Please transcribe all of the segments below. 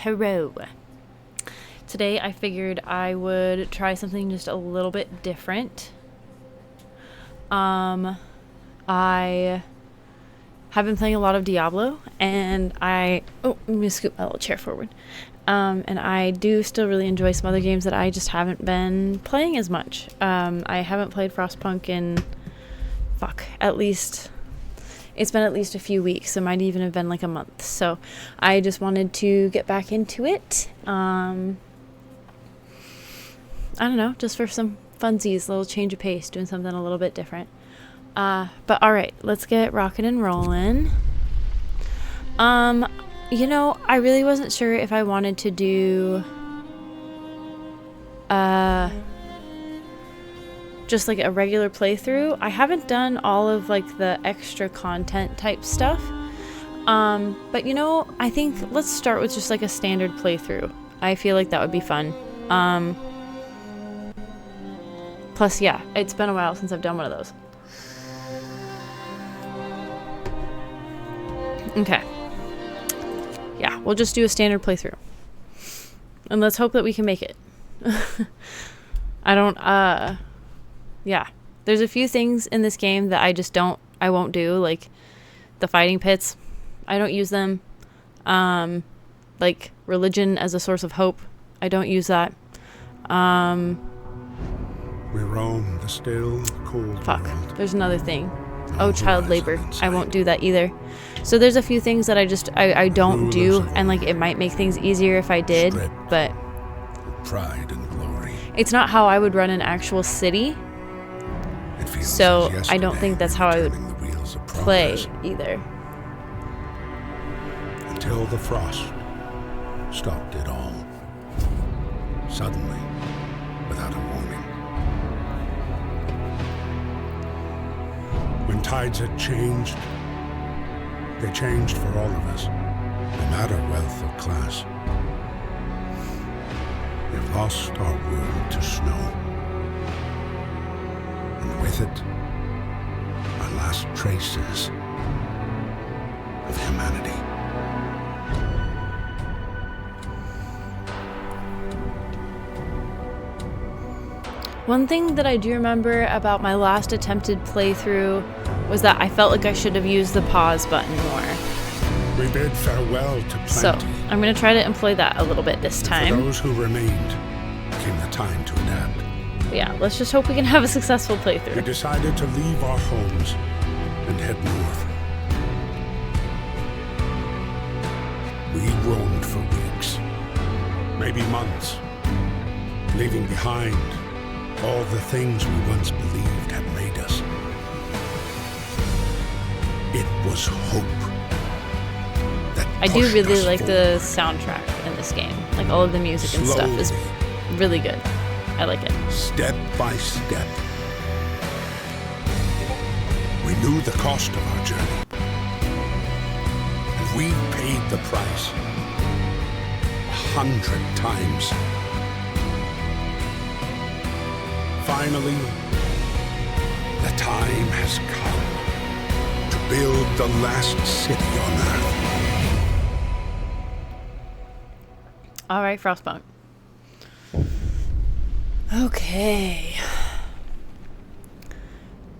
Hello. Today I figured I would try something just a little bit different. I have been playing a lot of Diablo, and let me scoot my little chair forward. And I do still really enjoy some other games that I just haven't been playing as much. I haven't played Frostpunk in, it's been at least a few weeks. It might even have been like a month. So I just wanted to get back into it. I don't know, just for some funsies, a little change of pace, doing something a little bit different. But all right, let's get rocking and rolling. I really wasn't sure if I wanted to do just like a regular playthrough. I haven't done all of like the extra content type stuff. But I think let's start with just like a standard playthrough. I feel like that would be fun. Plus, yeah, it's been a while since I've done one of those. Okay. Yeah, we'll just do a standard playthrough. And let's hope that we can make it. Yeah. There's a few things in this game that I won't do, like the fighting pits. I don't use them. Like religion as a source of hope. I don't use that. We roam the still, cold world. There's another thing. Child labor. I won't do that either. So there's a few things that I don't do, and like it might make things easier if I did, but pride and glory. It's not how I would run an actual city. So I don't think that's how I would play either. Until the frost stopped it all. Suddenly, without a warning. When tides had changed, they changed for all of us, no matter wealth or class. We've lost our world to snow. And with it, our last traces of humanity. One thing that I do remember about my last attempted playthrough was that I felt like I should have used the pause button more. We bid farewell to plenty. So I'm going to try to employ that a little bit this time. For those who remained, came the time to adapt. Yeah, let's just hope we can have a successful playthrough. We decided to leave our homes and head north. We roamed for weeks, maybe months, leaving behind all the things we once believed had made us. It was hope that I do really like forward. the soundtrack in this game. Like all of the music and stuff is really good. I like it. Step by step. We knew the cost of our journey. And we paid the price 100 times. Finally, the time has come to build the last city on Earth. All right, Frostpunk. Okay.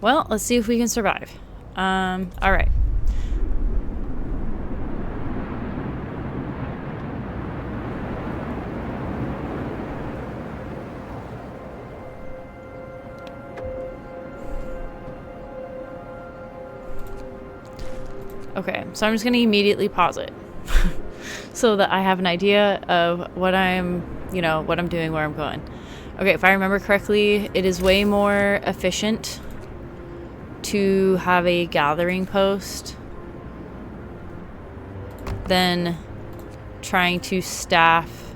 Well, let's see if we can survive. All right. Okay, so I'm just going to immediately pause it so that I have an idea of what I'm doing, where I'm going. Okay, if I remember correctly, it is way more efficient to have a gathering post than trying to staff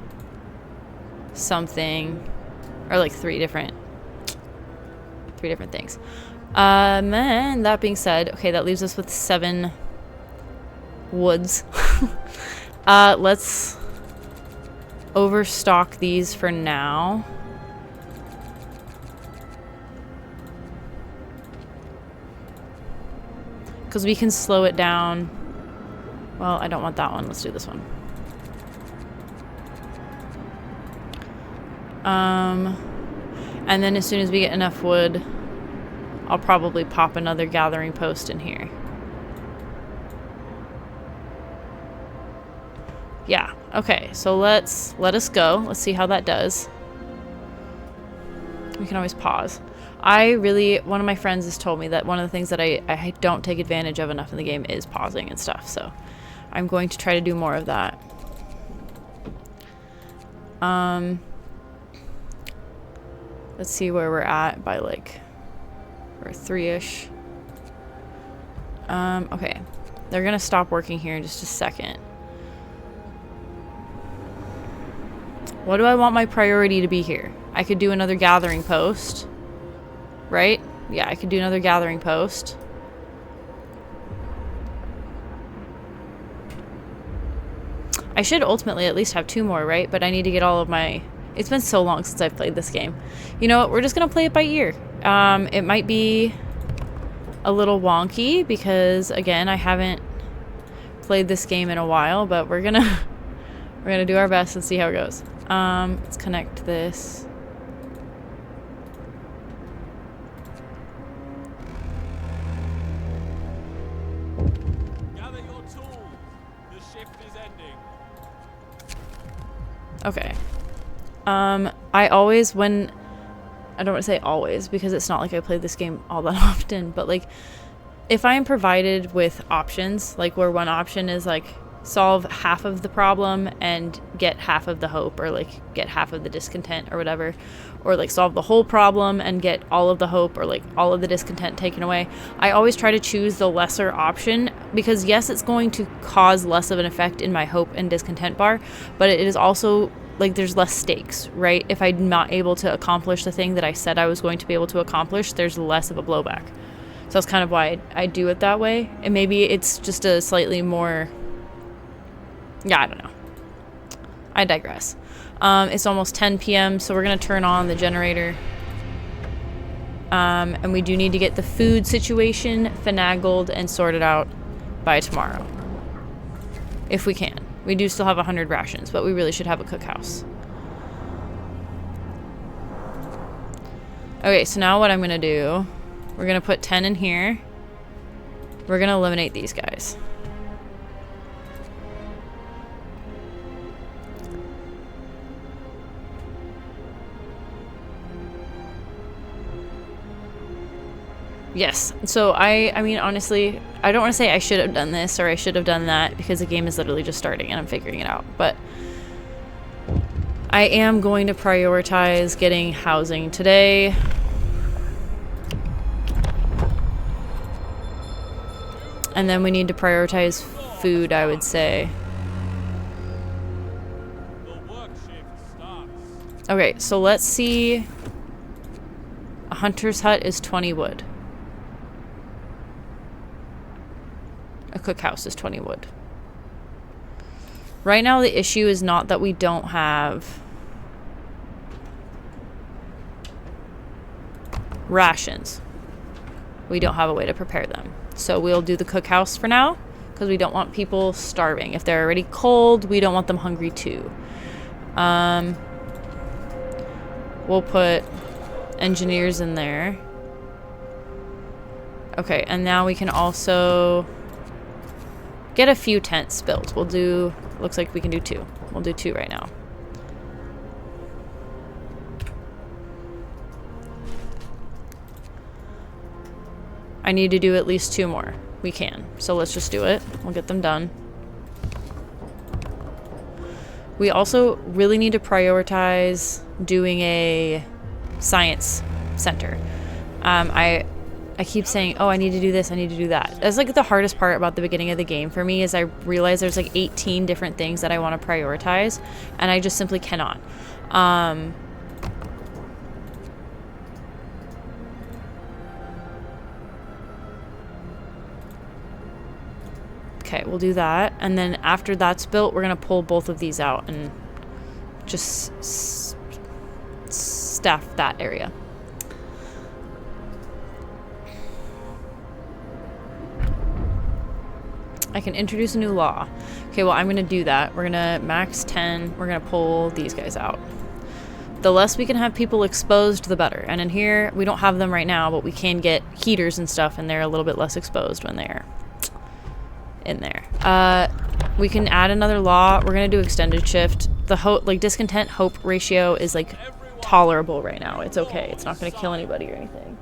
something, or like three different things. And that being said, okay, that leaves us with 7 woods. Let's overstock these for now. Because we can slow it down. Well, I don't want that one. Let's do this one. And then as soon as we get enough wood, I'll probably pop another gathering post in here. Yeah, okay, so let us go. Let's see how that does. We can always pause. One of my friends has told me that one of the things that I don't take advantage of enough in the game is pausing and stuff, so I'm going to try to do more of that. Let's see where we're at by like, we're 3-ish. Okay. They're gonna stop working here in just a second. What do I want my priority to be here? I could do another gathering post. Right? Yeah, I could do another gathering post. I should ultimately at least have 2 more, right? But I need to get all of my... It's been so long since I've played this game. You know what? We're just going to play it by ear. It might be a little wonky because, again, I haven't played this game in a while, but we're going to do our best and see how it goes. Let's connect this. Gather your tools. The shift is ending. Okay. I always, I don't want to say always because it's not like I play this game all that often, but like if I am provided with options, like where one option is like solve half of the problem and get half of the hope, or like get half of the discontent or whatever, or like solve the whole problem and get all of the hope or like all of the discontent taken away, I always try to choose the lesser option because yes, it's going to cause less of an effect in my hope and discontent bar, but it is also like there's less stakes, right? If I'm not able to accomplish the thing that I said I was going to be able to accomplish, there's less of a blowback. So that's kind of why I do it that way. And maybe it's just a slightly more... Yeah, I don't know. I digress. It's almost 10 p.m., so we're going to turn on the generator. And we do need to get the food situation finagled and sorted out by tomorrow. If we can. We do still have 100 rations, but we really should have a cookhouse. Okay, so now what I'm going to do, we're going to put 10 in here. We're going to eliminate these guys. Yes. So I mean, honestly, I don't want to say I should have done this or I should have done that because the game is literally just starting and I'm figuring it out. But I am going to prioritize getting housing today. And then we need to prioritize food, I would say. The work shift starts. Okay, so let's see. A hunter's hut is 20 wood. A cookhouse is 20 wood. Right now the issue is not that we don't have rations. We don't have a way to prepare them. So we'll do the cookhouse for now because we don't want people starving. If they're already cold, we don't want them hungry too. We'll put engineers in there. Okay, and now we can also get a few tents built. We'll do, looks like we can do 2. We'll do 2 right now. I need to do at least 2 more. We can. So let's just do it. We'll get them done. We also really need to prioritize doing a science center. I keep saying, oh, I need to do this, I need to do that. That's like the hardest part about the beginning of the game for me is I realize there's like 18 different things that I want to prioritize and I just simply cannot. Okay, we'll do that. And then after that's built, we're going to pull both of these out and just staff that area. I can introduce a new law. Okay, well, I'm going to do that. We're going to max 10. We're going to pull these guys out. The less we can have people exposed, the better. And in here, we don't have them right now, but we can get heaters and stuff, and they're a little bit less exposed when they're in there. We can add another law. We're gonna do extended shift. The discontent hope ratio is like tolerable right now. It's okay. It's not gonna kill anybody or anything.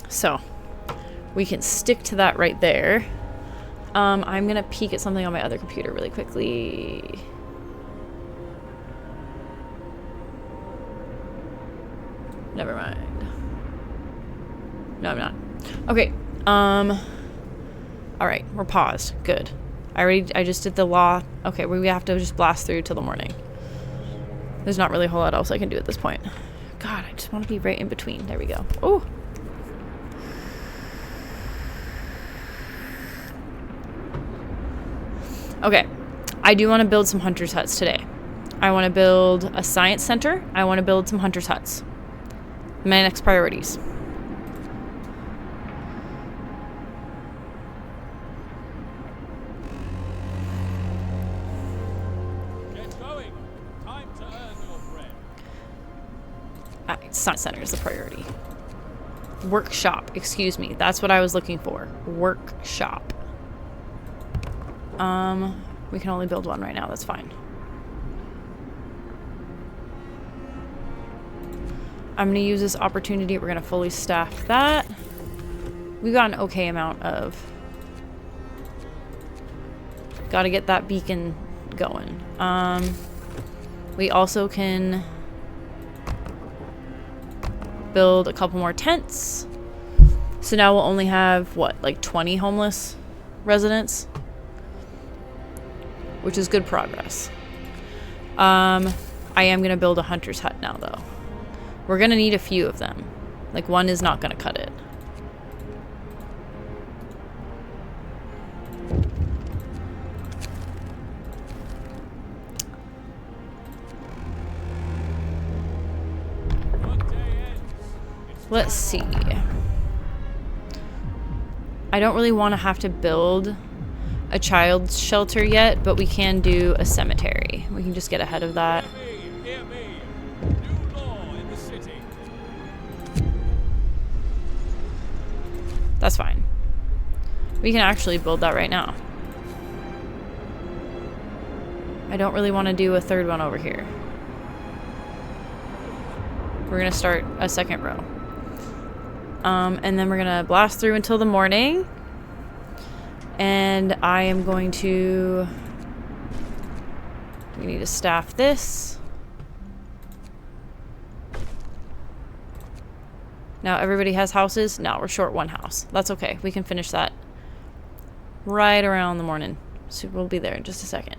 So we can stick to that right there. I'm gonna peek at something on my other computer really quickly. Never mind. No, I'm not. Okay. Alright, we're paused. Good. I just did the law. Okay, we have to just blast through till the morning. There's not really a whole lot else I can do at this point. God, I just want to be right in between. There we go. Oh! Okay. I do want to build some hunters' huts today. I want to build a science center. I want to build some hunters' huts. My next priorities. Get going. Time to earn your bread. Science center is the priority. Workshop, excuse me. That's what I was looking for. Workshop. We can only build one right now. That's fine. I'm going to use this opportunity. We're going to fully staff that. We got an okay amount of... Got to get that beacon going. We also can build a couple more tents. So now we'll only have, what, like 20 homeless residents? Which is good progress. I am going to build a hunter's hut now, though. We're going to need a few of them. Like, one is not going to cut it. Let's see. I don't really want to have to build a child's shelter yet, but we can do a cemetery. We can just get ahead of that. Hear me. New law in the city. That's fine. We can actually build that right now. I don't really want to do a third one over here. We're going to start a second row. And then we're going to blast through until the morning. And I am going to... We need to staff this. Now everybody has houses? No, we're short one house. That's okay. We can finish that right around the morning. So we'll be there in just a second.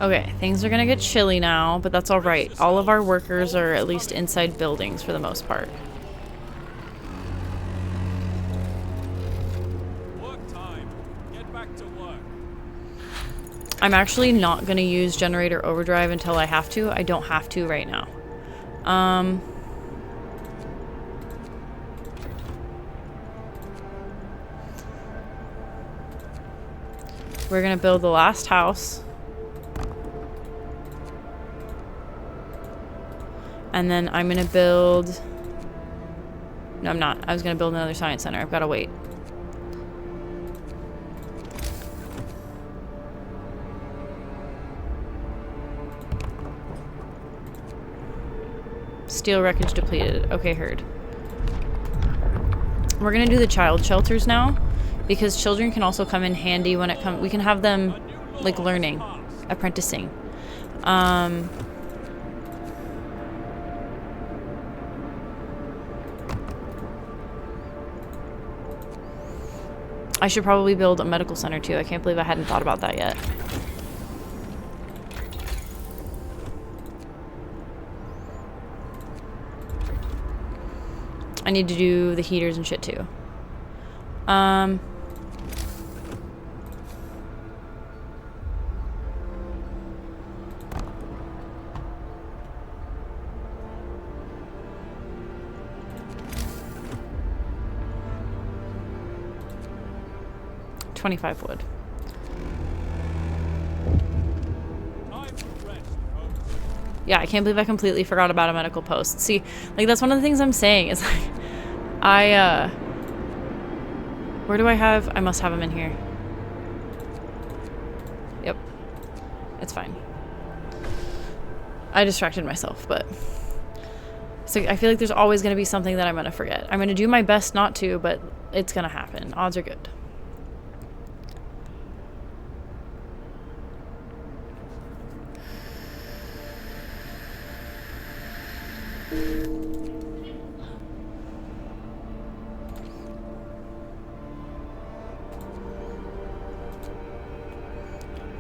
Okay, things are gonna get chilly now, but that's alright. All of our workers are at least inside buildings for the most part. Work time. Get back to work. I'm actually not gonna use generator overdrive until I have to. I don't have to right now. We're gonna build the last house. And then I'm gonna build... No, I'm not. I was gonna build another science center. I've gotta wait. Steel wreckage depleted. Okay, heard. We're gonna do the child shelters now, because children can also come in handy when it comes... We can have them, like, learning, apprenticing. I should probably build a medical center too. I can't believe I hadn't thought about that yet. I need to do the heaters and shit too. 25 wood. Time to rest, folks. Yeah, I can't believe I completely forgot about a medical post. See, like, that's one of the things I'm saying is, like, where do I have? I must have them in here. Yep. It's fine. I distracted myself, but... So I feel like there's always going to be something that I'm going to forget. I'm going to do my best not to, but it's going to happen. Odds are good.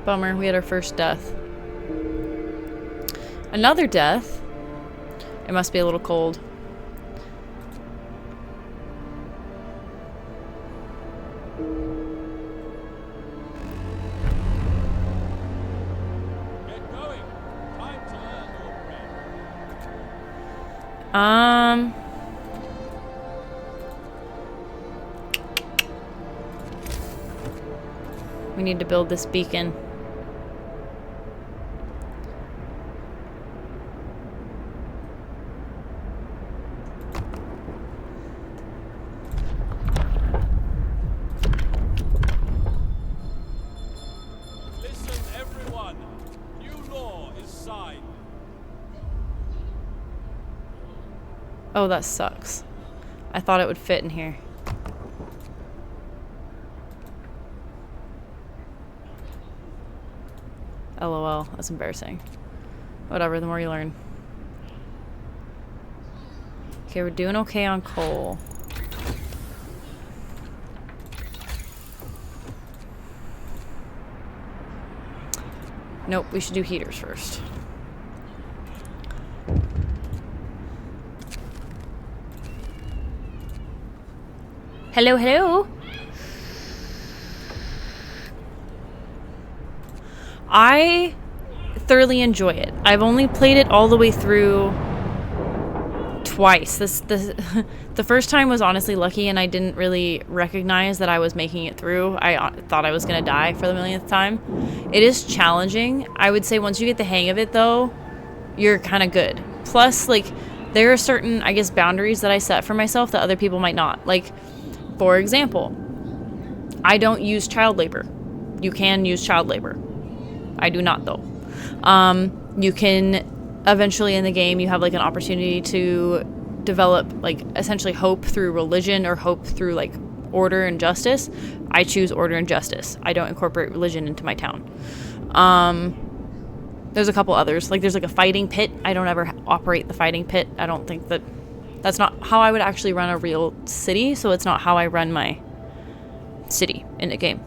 Bummer, we had our first death. Another death? It must be a little cold. Get going. Time to earn your bread. We need to build this beacon. Listen, everyone. New law is signed. Oh, that sucks. I thought it would fit in here. LOL, that's embarrassing. Whatever, the more you learn. Okay, we're doing okay on coal. Nope, we should do heaters first. Hello, hello. I thoroughly enjoy it. I've only played it all the way through twice. The first time was honestly lucky, and I didn't really recognize that I was making it through. I thought I was gonna die for the millionth time. It is challenging. I would say once you get the hang of it, though, you're kind of good. Plus, like, there are certain, I guess, boundaries that I set for myself that other people might not. Like, for example, I don't use child labor. You can use child labor. I do not, though. You can eventually in the game, you have like an opportunity to develop like essentially hope through religion or hope through like order and justice. I choose order and justice. I don't incorporate religion into my town. There's a couple others. Like there's like a fighting pit. I don't ever operate the fighting pit. I don't think that's not how I would actually run a real city. So it's not how I run my city in a game.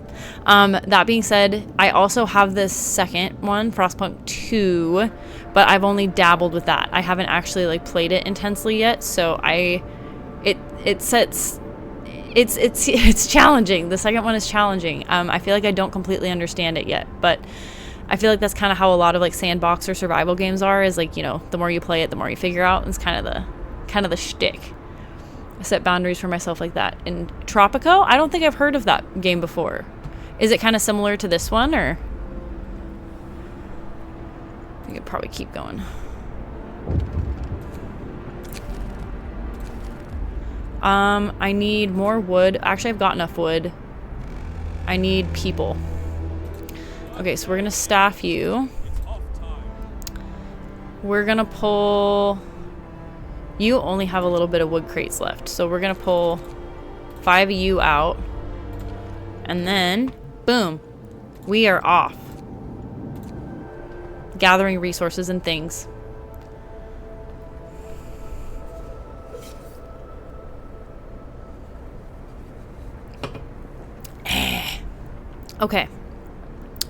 That being said, I also have this second one, Frostpunk 2, but I've only dabbled with that. I haven't actually like played it intensely yet, so it's challenging. The second one is challenging. I feel like I don't completely understand it yet, but I feel like that's kind of how a lot of like sandbox or survival games are, is like, you know, the more you play it, the more you figure out. It's kind of the shtick. I set boundaries for myself like that. In Tropico, I don't think I've heard of that game before. Is it kind of similar to this one, or? I could probably keep going. I need more wood. Actually, I've got enough wood. I need people. Okay, so we're gonna staff you. We're gonna pull... You only have a little bit of wood crates left, so we're gonna pull 5 of you out. And then, boom, we are off. Gathering resources and things. Okay.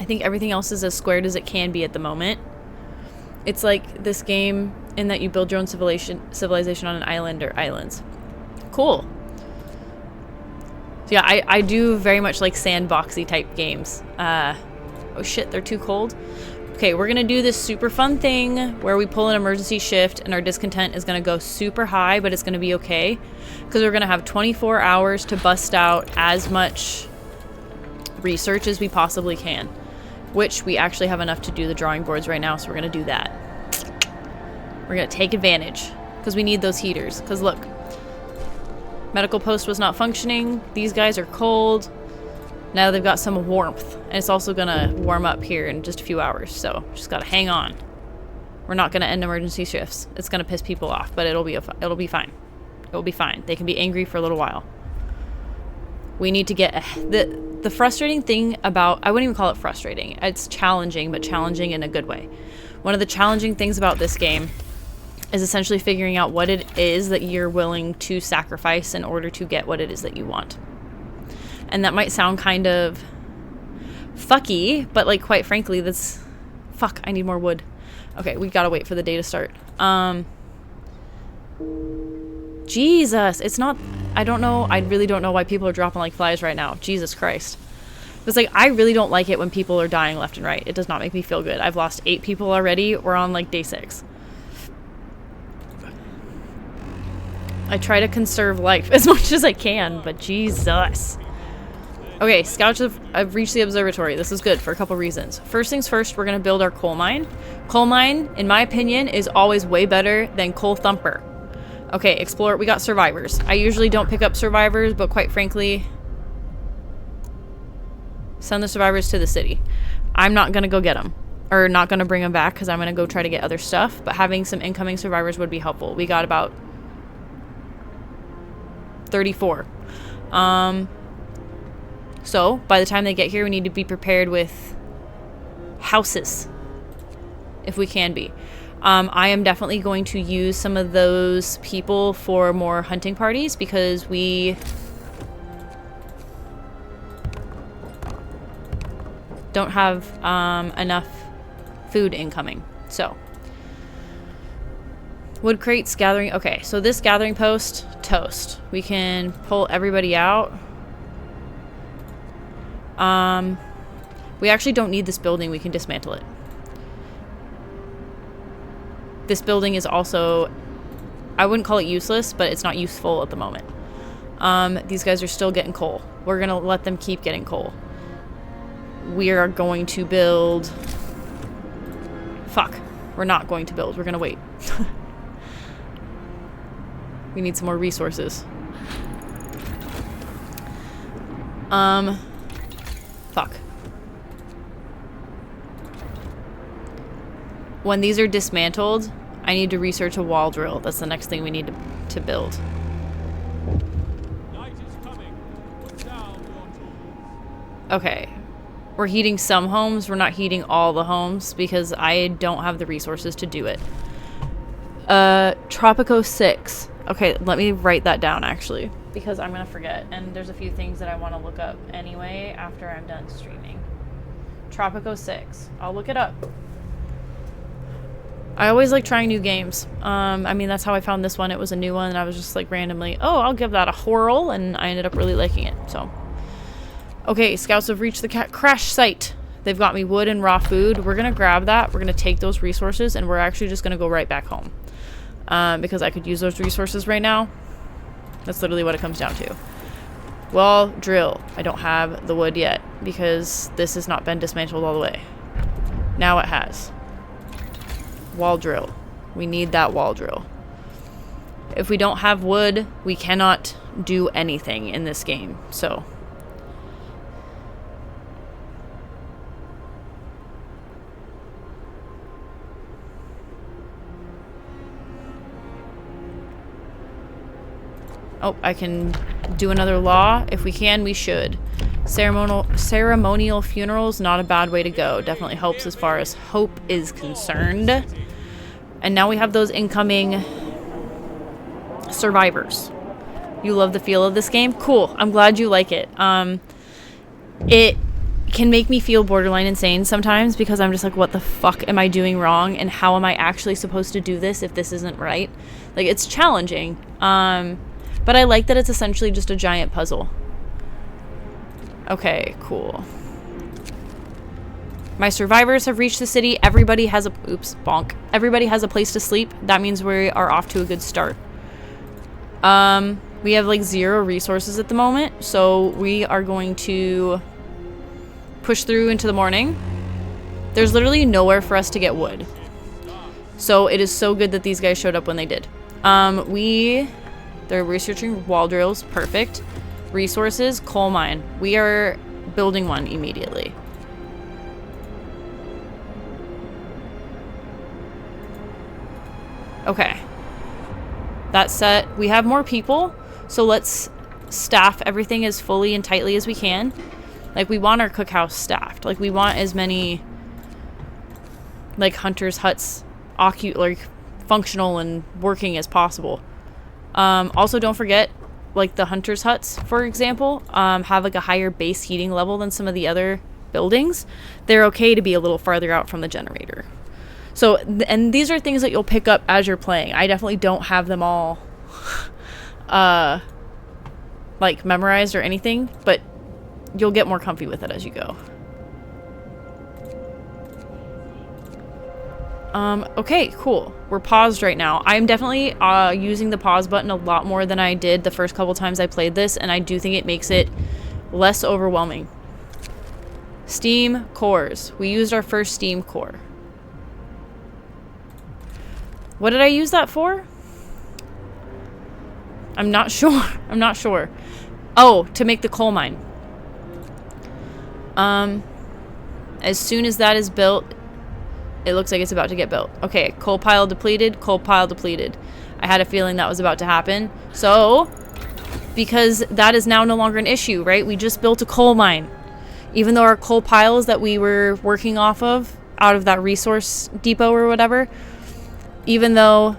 I think everything else is as squared as it can be at the moment. It's like this game in that you build your own civilization on an island or islands. Cool. So yeah, I do very much like sandboxy type games. Oh shit, they're too cold. Okay, we're gonna do this super fun thing where we pull an emergency shift and our discontent is gonna go super high, but it's gonna be okay. Because we're gonna have 24 hours to bust out as much research as we possibly can. Which we actually have enough to do the drawing boards right now, so we're going to do that. We're going to take advantage. Because we need those heaters. Because look. Medical post was not functioning. These guys are cold. Now they've got some warmth. And it's also going to warm up here in just a few hours. So just got to hang on. We're not going to end emergency shifts. It's going to piss people off, but it'll be fine. It'll be fine. They can be angry for a little while. We need to get the frustrating thing about, I wouldn't even call it frustrating. It's challenging, but challenging in a good way. One of the challenging things about this game is essentially figuring out what it is that you're willing to sacrifice in order to get what it is that you want. And that might sound kind of fucky, but like quite frankly, that's fuck, I need more wood. Okay, we gotta wait for the day to start. Jesus, it's not, I don't know, I really don't know why people are dropping like flies right now. Jesus Christ. It's like, I really don't like it when people are dying left and right. It does not make me feel good. I've lost 8 people already. We're on like day 6. I try to conserve life as much as I can, but Jesus. Okay, scouts have reached the observatory. This is good for a couple reasons. First things first, we're going to build our coal mine. Coal mine, in my opinion, is always way better than coal thumper. Okay, explore. We got survivors. I usually don't pick up survivors, but quite frankly, send the survivors to the city. I'm not going to go get them. Or not going to bring them back because I'm going to go try to get other stuff. But having some incoming survivors would be helpful. We got about 34. So, by the time they get here, we need to be prepared with houses. If we can be. I am definitely going to use some of those people for more hunting parties because we don't have enough food incoming. So, wood crates, gathering. Okay, so this gathering post, toast. We can pull everybody out. We actually don't need this building. We can dismantle it. This building is also, I wouldn't call it useless, but it's not useful at the moment. These guys are still getting coal. We're going to let them keep getting coal. We are going to build... Fuck. We're not going to build. We're going to wait. We need some more resources. Fuck. When these are dismantled, I need to research a wall drill. That's the next thing we need to build. Night is coming. Put down your tools. Okay. We're heating some homes. We're not heating all the homes because I don't have the resources to do it. Tropico 6. Okay, let me write that down actually because I'm going to forget. And there's a few things that I want to look up anyway after I'm done streaming. Tropico 6. I'll look it up. I always like trying new games. I mean, that's how I found this one. It was a new one, and I was just like randomly, oh, I'll give that a whirl, and I ended up really liking it. So, okay, scouts have reached the crash site. They've got me wood and raw food. We're gonna grab that. We're gonna take those resources, and we're actually just gonna go right back home because I could use those resources right now. That's literally what it comes down to. Well, drill. I don't have the wood yet because this has not been dismantled all the way. Now it has. Wall drill. We need that wall drill. If we don't have wood, we cannot do anything in this game. So. Oh, I can do another law. If we can, we should. Ceremonial funerals, not a bad way to go. Definitely helps as far as hope is concerned. And now we have those incoming survivors. You love the feel of this game? Cool. I'm glad you like it. It can make me feel borderline insane sometimes because I'm just like, what the fuck am I doing wrong? And how am I actually supposed to do this if this isn't right? Like, it's challenging. But I like that it's essentially just a giant puzzle. Okay, cool. My survivors have reached the city. Everybody has a... Oops, bonk. Everybody has a place to sleep. That means we are off to a good start. We have like 0 resources at the moment. So we are going to push through into the morning, there's literally nowhere for us to get wood. So it is so good that these guys showed up when they did. They're researching wall drills. Perfect. Resources, coal mine. We are building one immediately. Okay. That's set. We have more people, so let's staff everything as fully and tightly as we can. Like, we want our cookhouse staffed. Like, we want as many, like, hunters' huts like, functional and working as possible. Also, don't forget, like, the hunters' huts, for example, have, like, a higher base heating level than some of the other buildings. They're okay to be a little farther out from the generator. So, and these are things that you'll pick up as you're playing. I definitely don't have them all, like, memorized or anything, but you'll get more comfy with it as you go. Okay, cool. We're paused right now. I'm definitely using the pause button a lot more than I did the first couple times I played this, and I do think it makes it less overwhelming. Steam cores. We used our first steam core. What did I use that for? I'm not sure. I'm not sure. Oh, to make the coal mine. As soon as that is built, it looks like it's about to get built. Okay, coal pile depleted, coal pile depleted. I had a feeling that was about to happen. So, because that is now no longer an issue, right? We just built a coal mine. Even though our coal piles that we were working off of, out of that resource depot or whatever, even though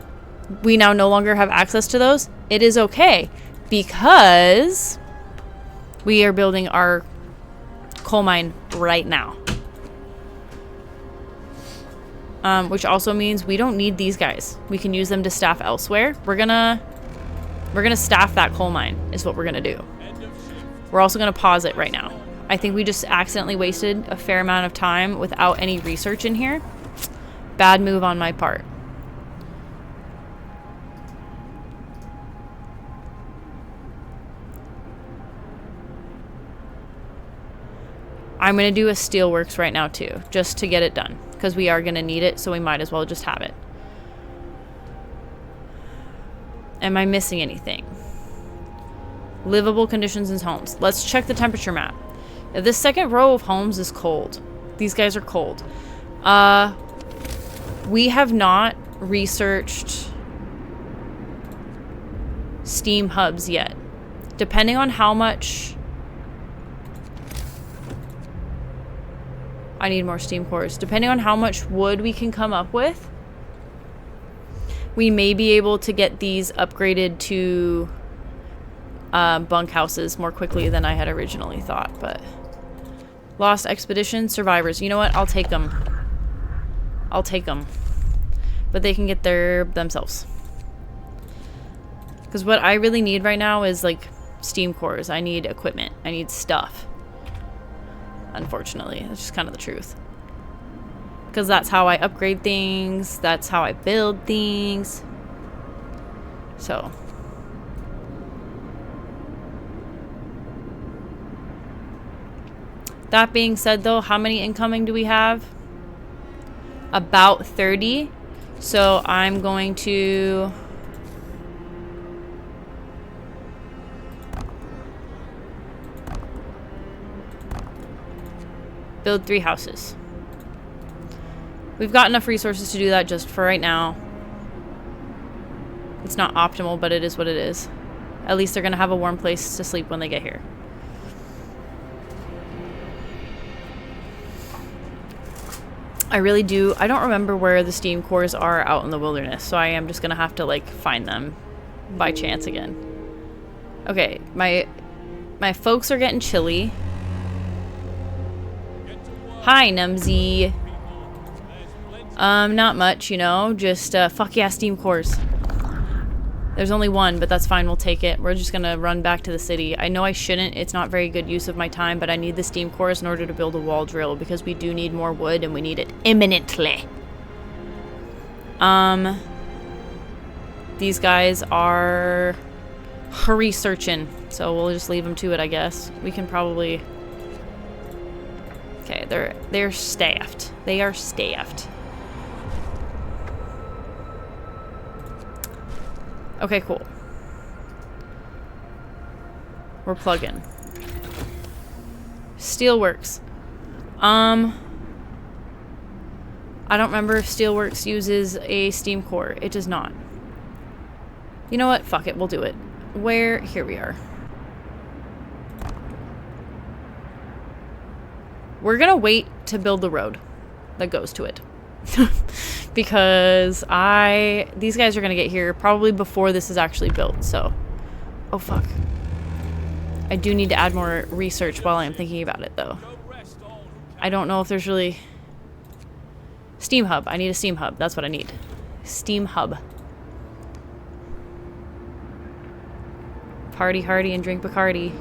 we now no longer have access to those, it is okay. Because we are building our coal mine right now. Which also means we don't need these guys. We can use them to staff elsewhere. We're gonna staff that coal mine is what we're gonna do. We're also gonna pause it right now. I think we just accidentally wasted a fair amount of time without any research in here. Bad move on my part. I'm gonna do a steelworks right now too, just to get it done. Because we are going to need it, so we might as well just have it. Am I missing anything? Livable conditions in homes. Let's check the temperature map. If this second row of homes is cold. These guys are cold. We have not researched steam hubs yet. Depending on how much... I need more steam cores. Depending on how much wood we can come up with, we may be able to get these upgraded to bunkhouses more quickly than I had originally thought. But lost expedition survivors. You know what? I'll take them. I'll take them. But they can get there themselves. Because what I really need right now is like steam cores. I need equipment. I need stuff. Unfortunately, that's just kind of the truth. Because that's how I upgrade things. That's how I build things. So. That being said, though, how many incoming do we have? About 30. So I'm going to... build 3 houses. We've got enough resources to do that just for right now. It's not optimal, but it is what it is. At least they're going to have a warm place to sleep when they get here. I really do. I don't remember where the steam cores are out in the wilderness, so I am just going to have to, like, find them by chance again. Okay, my folks are getting chilly. Hi, Numsy. Not much, you know. Just, fuck yeah, steam cores. There's only one, but that's fine. We'll take it. We're just gonna run back to the city. I know I shouldn't. It's not very good use of my time, but I need the steam cores in order to build a wall drill because we do need more wood and we need it imminently. These guys are researching, so we'll just leave them to it, I guess. We can probably... they're staffed. They are staffed. Okay, cool. We're plugging. Steelworks. I don't remember if Steelworks uses a steam core. It does not. You know what? Fuck it. We'll do it. Where? Here we are. We're gonna wait to build the road that goes to it. Because these guys are gonna get here probably before this is actually built, so. Oh, fuck. I do need to add more research while I'm thinking about it, though. I don't know if there's really... Steam hub. I need a steam hub. That's what I need. Steam hub. Party hardy and drink Bacardi.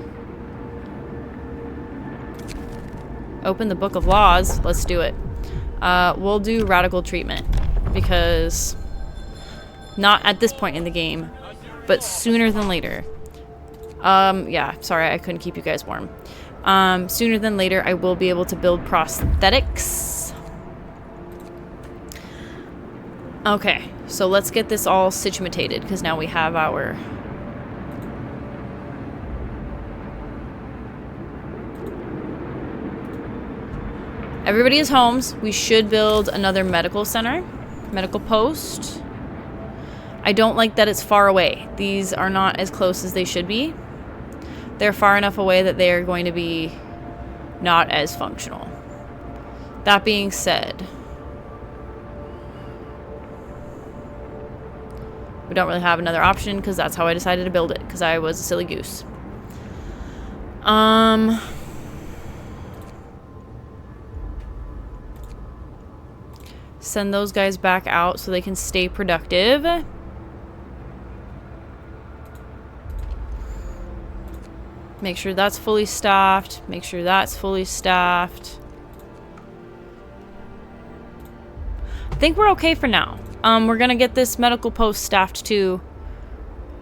Open the Book of Laws. Let's do it. We'll do radical treatment. Because... Not at this point in the game. But sooner than later. Yeah. Sorry, I couldn't keep you guys warm. Sooner than later, I will be able to build prosthetics. Okay, so let's get this all situated, because now we have our... Everybody has homes. We should build another medical center. Medical post. I don't like that it's far away. These are not as close as they should be. They're far enough away that they are going to be not as functional. That being said... We don't really have another option because that's how I decided to build it, because I was a silly goose. Send those guys back out so they can stay productive. Make sure that's fully staffed. Make sure that's fully staffed. I think we're okay for now. We're gonna get this medical post staffed too,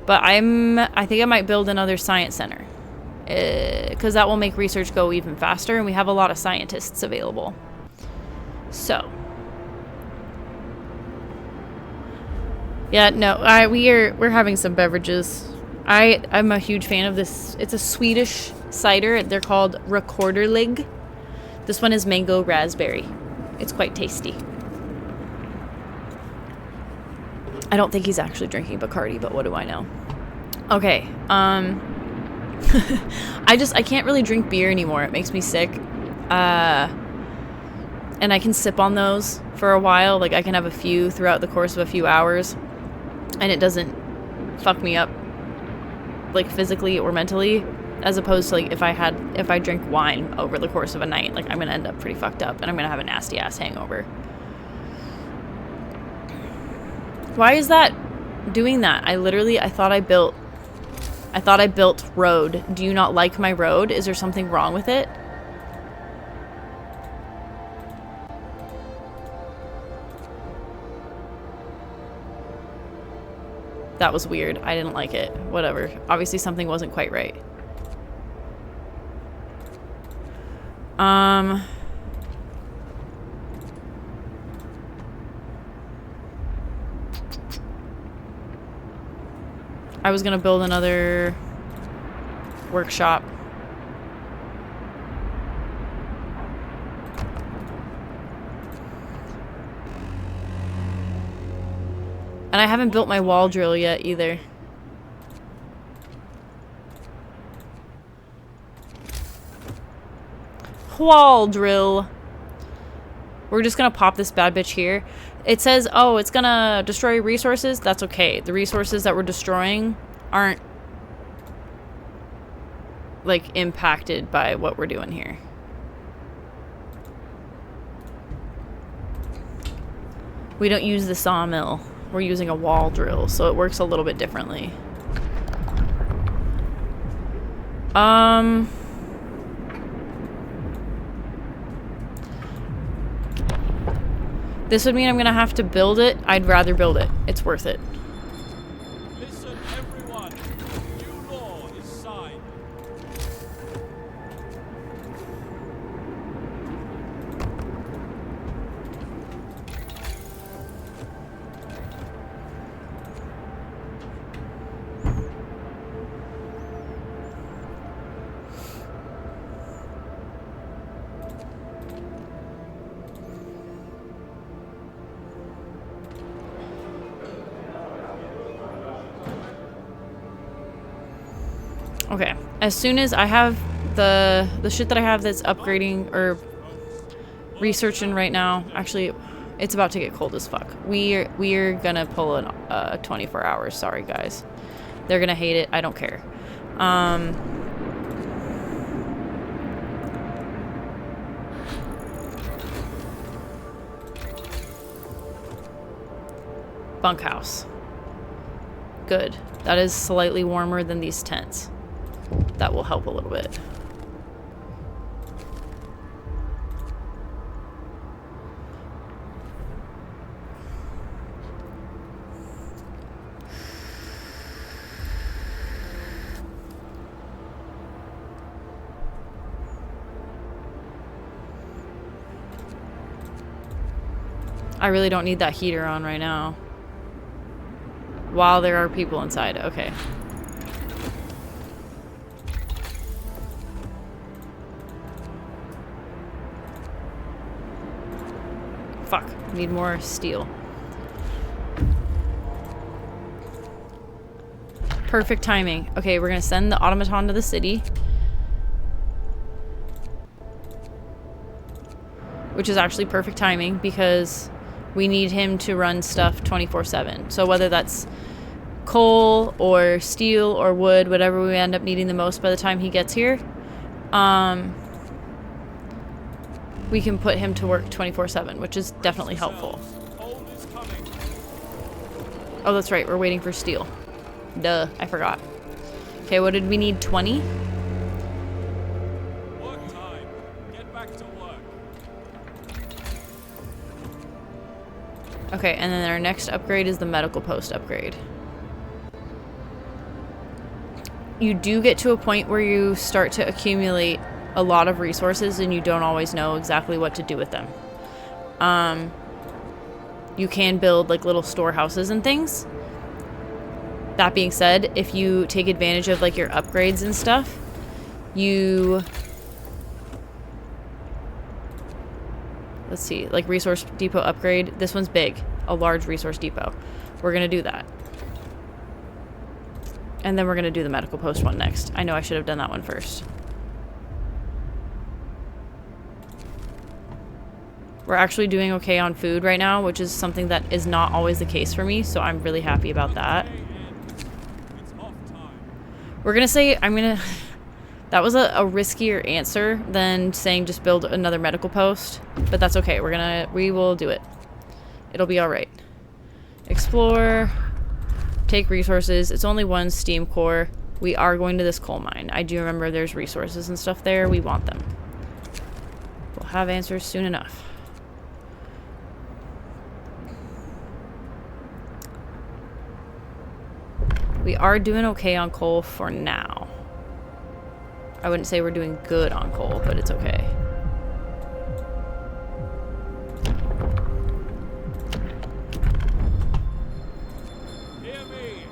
but I think I might build another science center, because that will make research go even faster, and we have a lot of scientists available. So, yeah, no, we're having some beverages. I'm a huge fan of this. It's a Swedish cider. They're called Rekorderlig. This one is mango raspberry. It's quite tasty. I don't think he's actually drinking Bacardi, but what do I know? Okay, I can't really drink beer anymore. It makes me sick. And I can sip on those for a while. Like, I can have a few throughout the course of a few hours, and it doesn't fuck me up, like, physically or mentally, as opposed to, like, if I drink wine over the course of a night. Like, I'm gonna end up pretty fucked up, and I'm gonna have a nasty ass hangover. Why is that doing that? I thought I built road. Do you not like my road? Is there something wrong with it? That was weird. I didn't like it. Whatever. Obviously something wasn't quite right. I was gonna build another workshop. And I haven't built my wall drill yet either. Wall drill. We're just gonna pop this bad bitch here. It says, oh, it's gonna destroy resources. That's okay. The resources that we're destroying aren't, like, impacted by what we're doing here. We don't use the sawmill. We're using a wall drill, so it works a little bit differently. This would mean I'm gonna have to build it. I'd rather build it. It's worth it. Listen, everyone. New law is signed. Okay. As soon as I have the shit that I have that's upgrading or researching right now, actually, it's about to get cold as fuck. We're gonna pull a 24 hours. Sorry, guys. They're gonna hate it. I don't care. Bunkhouse. Good. That is slightly warmer than these tents. That will help a little bit. I really don't need that heater on right now. While there are people inside. Okay. Fuck. Need more steel. Perfect timing. Okay, we're gonna send the automaton to the city. Which is actually perfect timing because we need him to run stuff 24/7. So whether that's coal or steel or wood, whatever we end up needing the most by the time he gets here, we can put him to work 24/7, which is definitely helpful. Oh, that's right. We're waiting for steel. Duh, I forgot. Okay, what did we need? 20? Work time. Get back to work. Okay, and then our next upgrade is the medical post upgrade. You do get to a point where you start to accumulate a lot of resources and you don't always know exactly what to do with them. You can build like little storehouses and things. That being said, if you take advantage of like your upgrades and stuff, let's see, like resource depot upgrade. This one's big, a large resource depot. We're gonna do that. And then we're gonna do the medical post one next. I know I should have done that one first. We're actually doing okay on food right now, which is something that is not always the case for me, so I'm really happy about that. We're gonna say, that was a riskier answer than saying just build another medical post, but that's okay. We will do it. It'll be alright. Explore. Take resources. It's only one steam core. We are going to this coal mine. I do remember there's resources and stuff there. We want them. We'll have answers soon enough. We are doing okay on coal for now. I wouldn't say we're doing good on coal, but it's okay.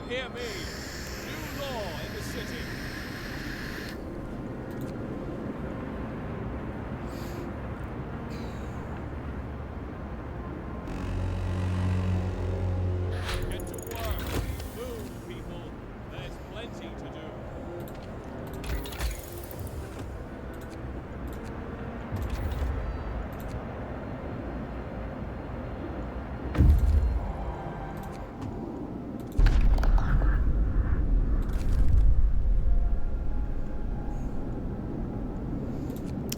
Hear me. New law in the city. Get to work. Move, people. There's plenty to do.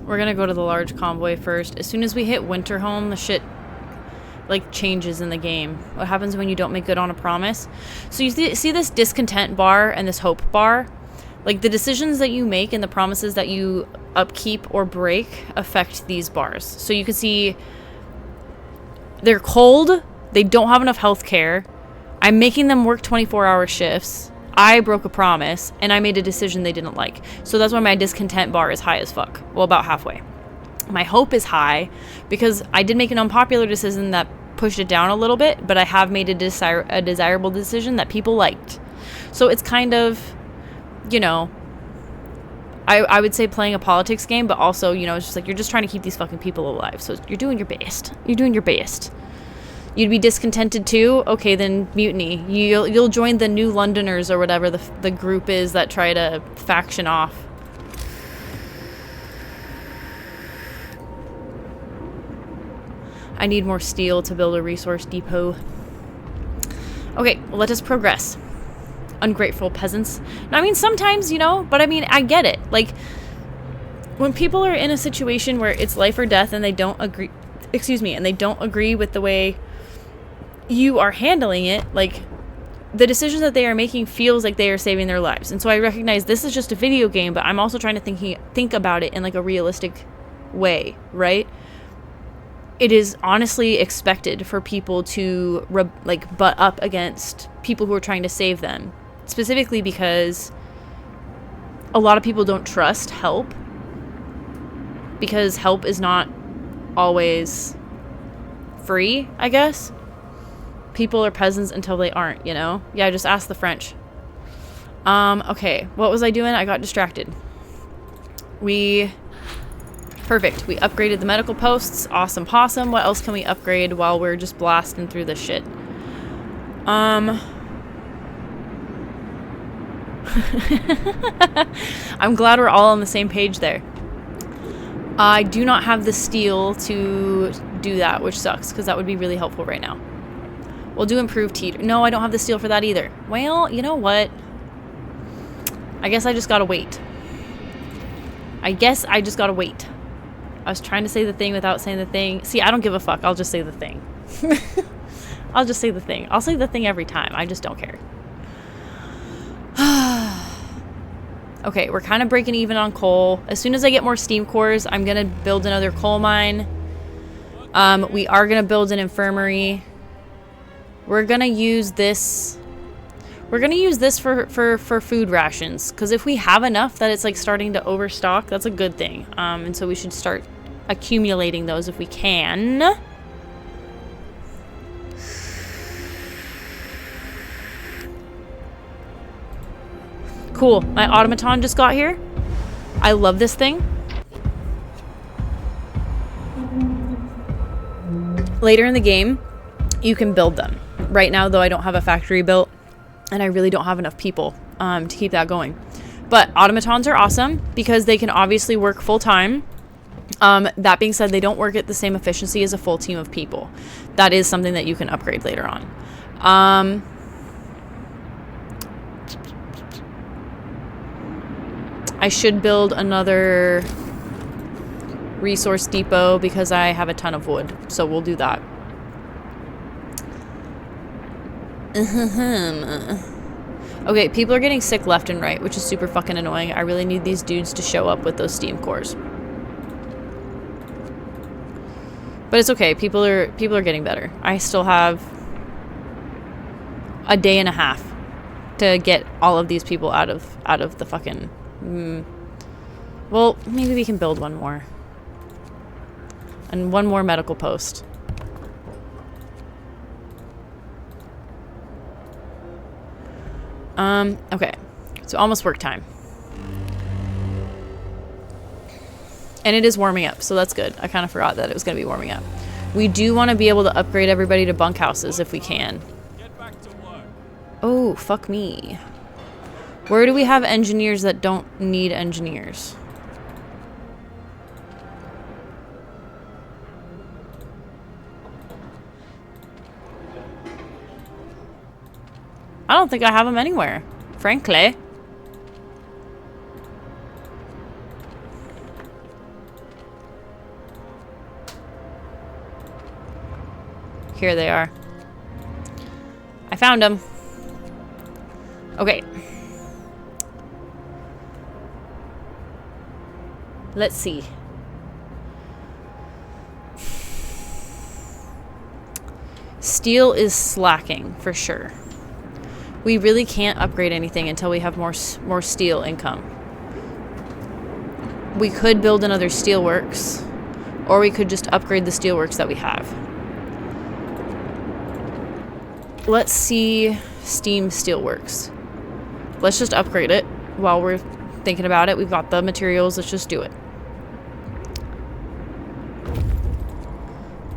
We're gonna go to the large convoy first. As soon as we hit Winterhome, the shit like changes in the game. What happens when you don't make good on a promise? So you see this discontent bar and this hope bar? Like the decisions that you make and the promises that you upkeep or break affect these bars. So you can see they're cold, they don't have enough health care. I'm making them work 24-hour shifts. I broke a promise and I made a decision they didn't like. So that's why my discontent bar is high as fuck. Well, about halfway. My hope is high because I did make an unpopular decision that pushed it down a little bit, but I have made a desirable decision that people liked. So it's kind of, you know, I would say playing a politics game, but also, you know, it's just like you're just trying to keep these fucking people alive. So you're doing your best. You're doing your best. You'd be discontented too? Okay, then mutiny. You'll join the New Londoners or whatever the group is that try to faction off. I need more steel to build a resource depot. Okay, well, let us progress. Ungrateful peasants. Now, I mean, sometimes, you know, but I mean, I get it. Like, when people are in a situation where it's life or death and they don't agree, excuse me, and they don't agree with the way you are handling it, like, the decisions that they are making feels like they are saving their lives. And so I recognize this is just a video game, but I'm also trying to think about it in, like, a realistic way, right? It is honestly expected for people to, like, butt up against people who are trying to save them. Specifically because a lot of people don't trust help. Because help is not always free, I guess. People are peasants until they aren't, you know? Yeah, just ask the French. Okay. What was I doing? I got distracted. Perfect. We upgraded the medical posts. Awesome possum. What else can we upgrade while we're just blasting through this shit? I'm glad we're all on the same page there. I do not have the steel to do that, which sucks, because that would be really helpful right now. We'll do improved teeter. No, I don't have the steel for that either. Well, you know what? I guess I just gotta wait. I was trying to say the thing without saying the thing. See, I don't give a fuck. I'll just say the thing. I'll just say the thing. I'll say the thing every time. I just don't care. Okay, we're kind of breaking even on coal. As soon as I get more steam cores, I'm going to build another coal mine. We are going to build an infirmary. We're going to use this. We're going to use this for food rations. Because if we have enough that it's like starting to overstock, that's a good thing. And so we should start accumulating those if we can. Cool. My automaton just got here. I love this thing. Later in the game, you can build them. Right now, though, I don't have a factory built, and I really don't have enough people to keep that going. But automatons are awesome because they can obviously work full-time. That being said, they don't work at the same efficiency as a full team of people. That is something that you can upgrade later on. I should build another resource depot because I have a ton of wood. So we'll do that. Okay, people are getting sick left and right, which is super fucking annoying. I really need these dudes to show up with those steam cores. But it's okay. People are getting better. I still have a day and a half to get all of these people out of the fucking... Well, maybe we can build one more. And one more medical post. Okay. So almost work time. And it is warming up, so that's good. I kind of forgot that it was going to be warming up. We do want to be able to upgrade everybody to bunkhouses if we can. Get back to work. Oh, fuck me. Where do we have engineers that don't need engineers? I don't think I have them anywhere, frankly. Here they are. I found them. Okay. Let's see. Steel is slacking for sure. We really can't upgrade anything until we have more steel income. We could build another steelworks, or we could just upgrade the steelworks that we have. Let's see steam steelworks. Let's just upgrade it while we're thinking about it. We've got the materials. Let's just do it.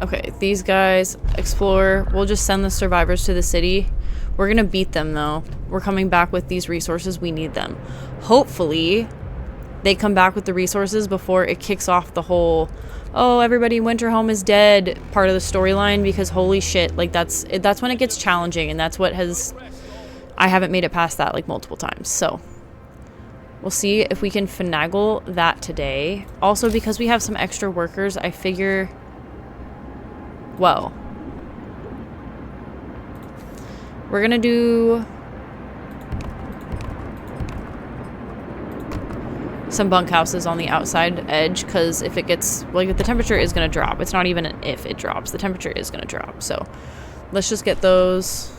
Okay, these guys explore. We'll just send the survivors to the city. We're gonna beat them though. We're coming back with these resources. We need them. Hopefully, they come back with the resources before it kicks off the whole, oh, everybody in Winterhome is dead part of the storyline, because holy shit, like that's when it gets challenging, and that's what has, I haven't made it past that like multiple times. So we'll see if we can finagle that today. Also, because we have some extra workers, I figure, well, we're gonna do some bunkhouses on the outside edge, because if it gets, like, the temperature is gonna drop. It's not even an if it drops. The temperature is gonna drop. So let's just get those.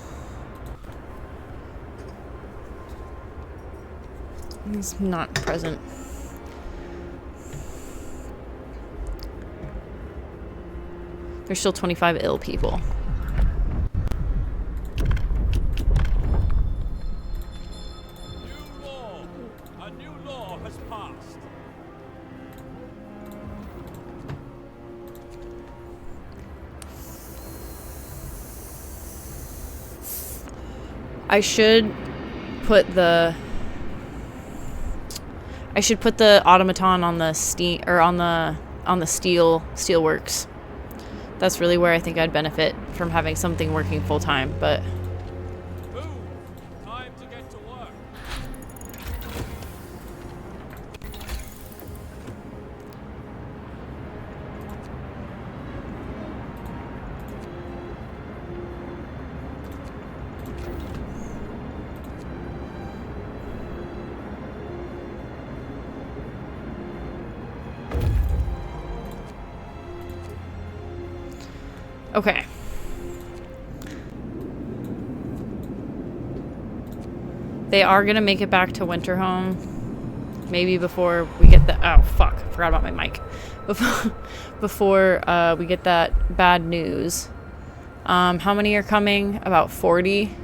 He's not present. There's still 25 ill people. New law. A new law has passed. I should put the automaton on the steam, or on the steelworks. That's really where I think I'd benefit from having something working full time, but Move. Time to get to work. okay. They are gonna make it back to Winterhome. Maybe before we get the, oh fuck, forgot about my mic. Before we get that bad news. How many are coming? About 40.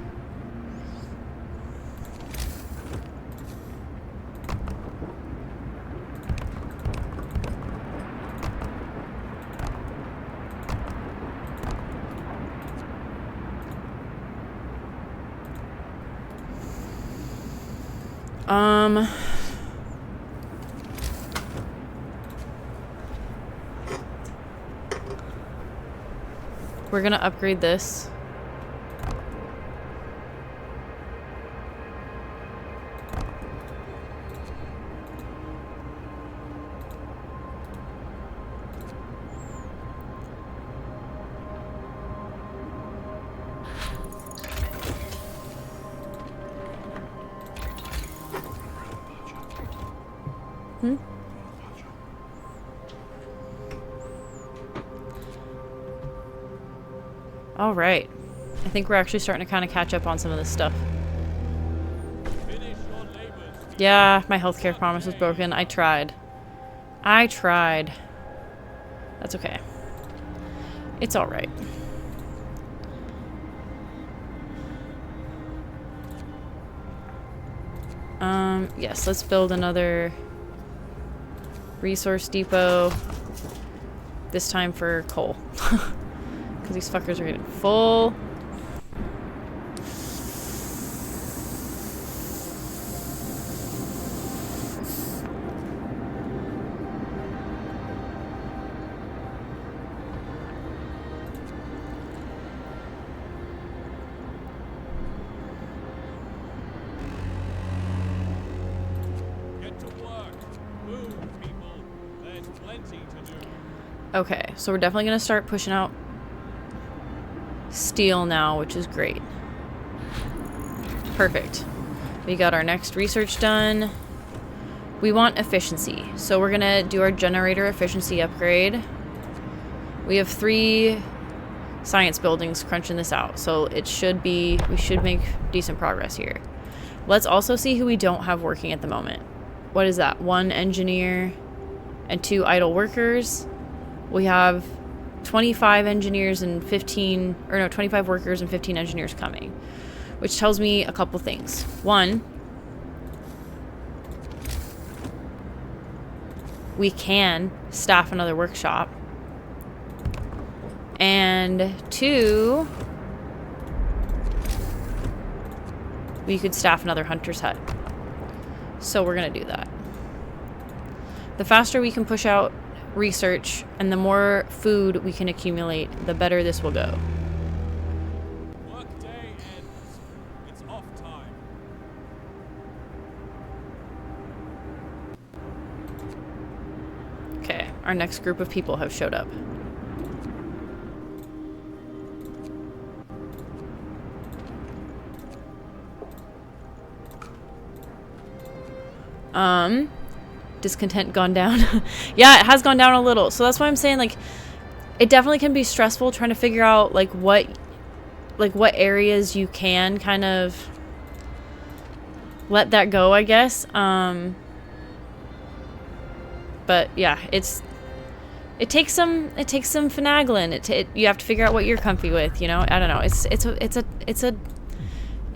We're gonna upgrade this. All right. I think we're actually starting to kind of catch up on some of this stuff. Finish your labors. Yeah, my healthcare promise was broken. I tried. That's okay. It's all right. Yes, let's build another resource depot. This time for coal. Because these fuckers are getting full. Get to work. Move, people. There's plenty to do. Okay, so we're definitely going to start pushing out steel now, which is great. Perfect. We got our next research done. We want efficiency, so we're gonna do our generator efficiency upgrade. We have 3 science buildings crunching this out, so it should be, we should make decent progress here. Let's also see who we don't have working at the moment. What is that? 1 engineer and 2 idle workers. We have 25 engineers and 15, or no, 25 workers and 15 engineers coming, which tells me a couple things. 1, we can staff another workshop. And 2, we could staff another hunter's hut. So we're gonna do that. The faster we can push out research and the more food we can accumulate, the better this will go. Work day ends. It's off time. Okay, our next group of people have showed up. Discontent gone down. Yeah, it has gone down a little. So that's why I'm saying, like, it definitely can be stressful trying to figure out like what areas you can kind of let that go, I guess. But yeah, it takes some finagling. You have to figure out what you're comfy with, you know? I don't know.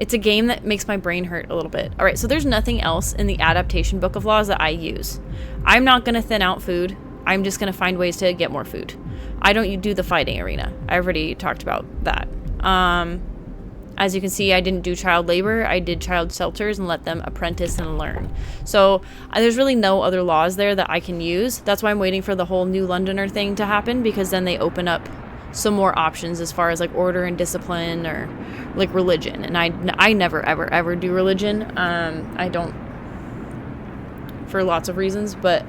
It's a game that makes my brain hurt a little bit. All right, so there's nothing else in the adaptation book of laws that I use. I'm not going to thin out food. I'm just going to find ways to get more food. I don't do the fighting arena. I already talked about that. As you can see, I didn't do child labor. I did child shelters and let them apprentice and learn. So there's really no other laws there that I can use. That's why I'm waiting for the whole New Londoner thing to happen, because then they open up some more options as far as like order and discipline or like religion. And I never ever do religion. I don't, for lots of reasons, but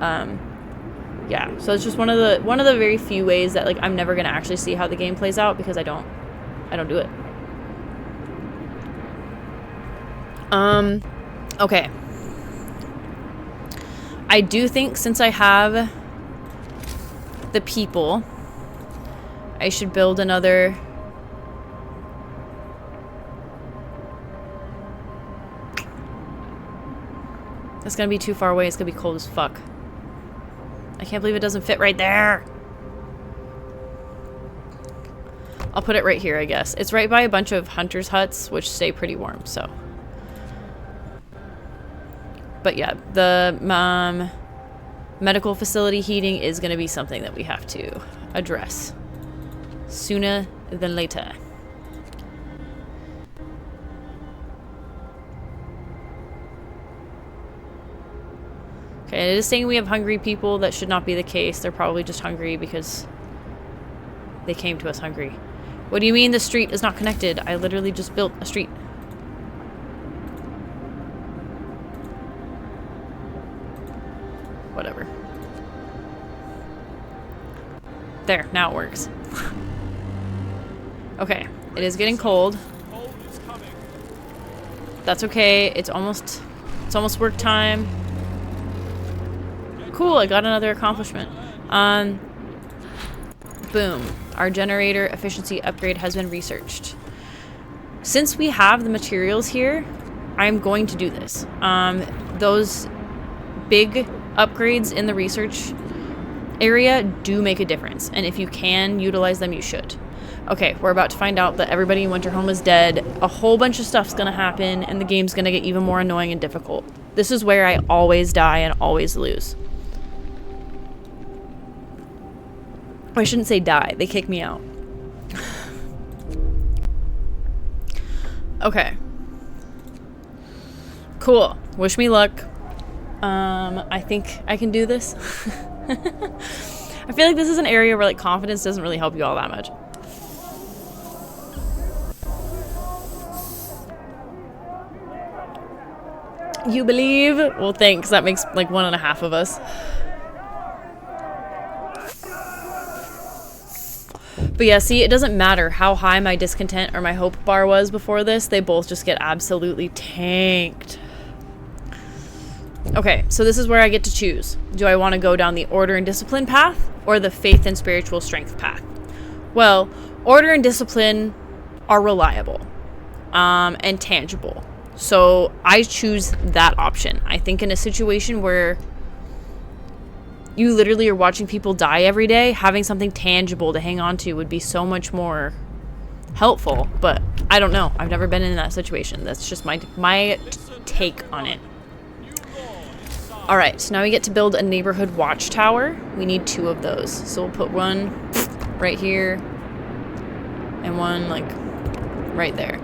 yeah, so it's just one of the very few ways that like I'm never gonna actually see how the game plays out, because I don't do it. Okay, I do think since I have the people, I should build another. It's gonna be too far away. It's gonna be cold as fuck. I can't believe it doesn't fit right there. I'll put it right here, I guess. It's right by a bunch of hunters' huts, which stay pretty warm, so. But yeah, the medical facility heating is gonna be something that we have to address sooner than later. Okay, it is saying we have hungry people. That should not be the case. They're probably just hungry because they came to us hungry. What do you mean the street is not connected? I literally just built a street. Whatever. There, now it works. Okay, it is getting cold. Cold is coming. That's okay. It's almost work time. Cool, I got another accomplishment. Boom. Our generator efficiency upgrade has been researched. Since we have the materials here, I'm going to do this. Those big upgrades in the research area do make a difference, and if you can utilize them, you should. Okay, we're about to find out that everybody in Winterhome is dead. A whole bunch of stuff's gonna happen, and the game's gonna get even more annoying and difficult. This is where I always die and always lose. I shouldn't say die. They kick me out. Okay. Cool. Wish me luck. I think I can do this. I feel like this is an area where like confidence doesn't really help you all that much. You believe? Well, thanks. That makes like 1.5 of us. But yeah, see, it doesn't matter how high my discontent or my hope bar was before this. They both just get absolutely tanked. Okay, so this is where I get to choose. Do I want to go down the order and discipline path or the faith and spiritual strength path? Well, order and discipline are reliable and tangible. So I choose that option. I think in a situation where you literally are watching people die every day, having something tangible to hang on to would be so much more helpful. But I don't know. I've never been in that situation. That's just my take on it. Alright, so now we get to build a neighborhood watchtower. We need 2 of those. So we'll put one right here and one like right there.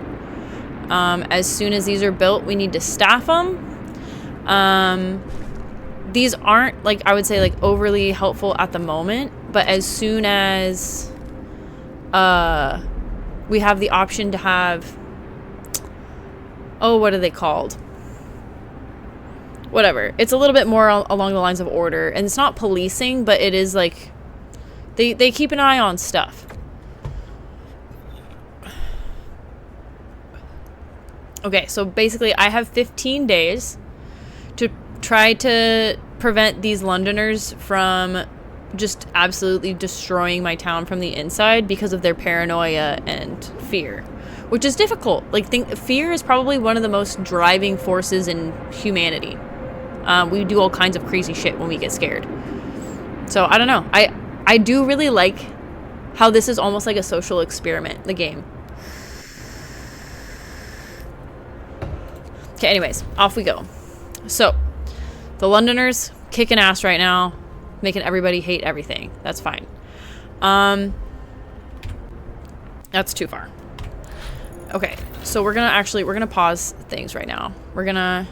As soon as these are built, we need to staff them. These aren't, like, I would say, like, overly helpful at the moment, but as soon as we have the option to have, oh, what are they called? Whatever. It's a little bit more along the lines of order, and it's not policing, but it is like they keep an eye on stuff. Okay, so basically I have 15 days to try to prevent these Londoners from just absolutely destroying my town from the inside because of their paranoia and fear, which is difficult. Like, fear is probably one of the most driving forces in humanity. We do all kinds of crazy shit when we get scared. So I don't know. I do really like how this is almost like a social experiment, the game. Okay, anyways, off we go. So, the Londoners kicking ass right now, making everybody hate everything. That's fine. That's too far. Okay, so we're gonna pause things right now. We're gonna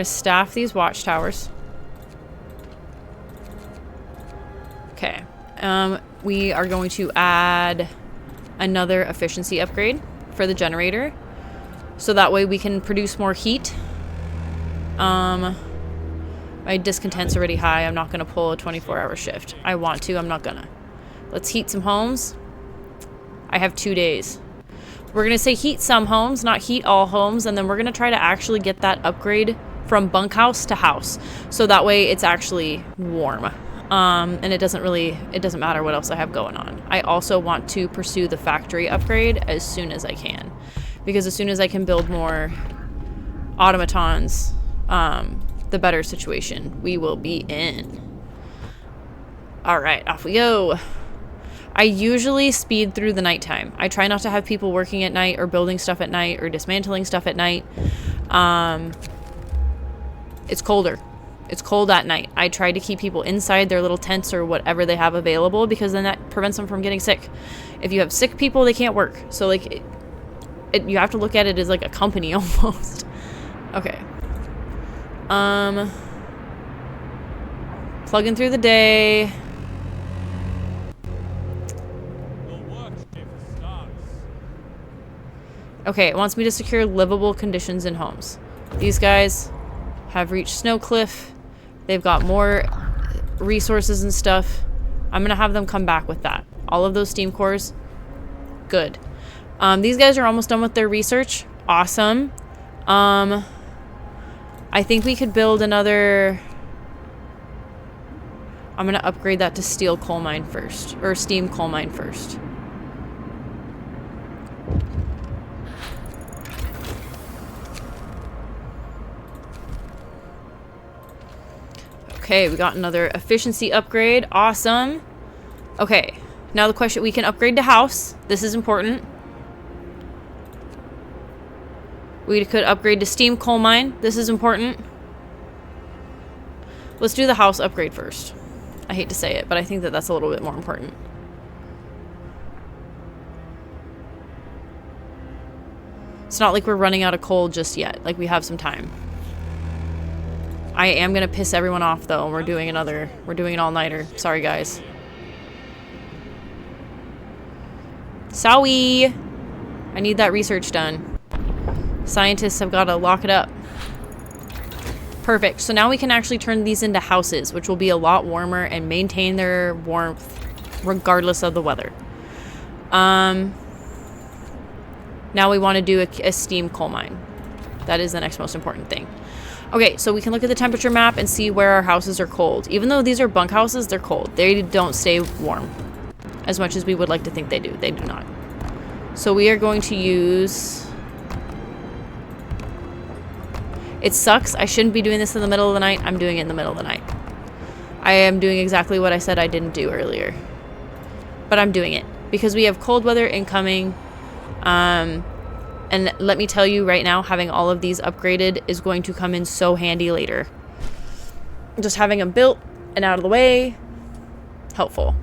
staff these watchtowers. Okay. We are going to add another efficiency upgrade for the generator, so that way we can produce more heat. My discontent's already high. I'm not going to pull a 24-hour shift. I want to. I'm not gonna. Let's heat some homes. I have 2 days. We're going to say heat some homes, not heat all homes, and then we're going to try to actually get that upgrade from bunkhouse to house, so that way it's actually warm. And it doesn't matter what else I have going on. I also want to pursue the factory upgrade as soon as I can, because as soon as I can build more automatons, the better situation we will be in. All right, off we go. I usually speed through the nighttime. I try not to have people working at night or building stuff at night or dismantling stuff at night. It's colder. It's cold at night. I try to keep people inside their little tents or whatever they have available, because then that prevents them from getting sick. If you have sick people, they can't work. So, like, you have to look at it as, like, a company almost. Okay. Plugging through the day. Okay, it wants me to secure livable conditions in homes. These guys have reached Snow Cliff. They've got more resources and stuff. I'm gonna have them come back with that. All of those steam cores, good. These guys are almost done with their research. Awesome. I think we could build another. I'm gonna upgrade that to steel coal mine first, or steam coal mine first. Okay, we got another efficiency upgrade. Awesome. Okay, now the question, we can upgrade to house. This is important. We could upgrade to steam coal mine. This is important. Let's do the house upgrade first. I hate to say it, but I think that that's a little bit more important. It's not like we're running out of coal just yet. Like, we have some time. I am gonna piss everyone off though, and we're doing an all-nighter. Sorry guys. Sorry. I need that research done. Scientists have gotta lock it up. Perfect. So now we can actually turn these into houses, which will be a lot warmer and maintain their warmth regardless of the weather. Now we want to do a steam coal mine. That is the next most important thing. Okay, so we can look at the temperature map and see where our houses are cold. Even though these are bunkhouses, they're cold. They don't stay warm as much as we would like to think they do. They do not. So we are going to use... It sucks. I shouldn't be doing this in the middle of the night. I'm doing it in the middle of the night. I am doing exactly what I said I didn't do earlier. But I'm doing it because we have cold weather incoming. And let me tell you right now, having all of these upgraded is going to come in so handy later. just having them built and out of the way, helpful.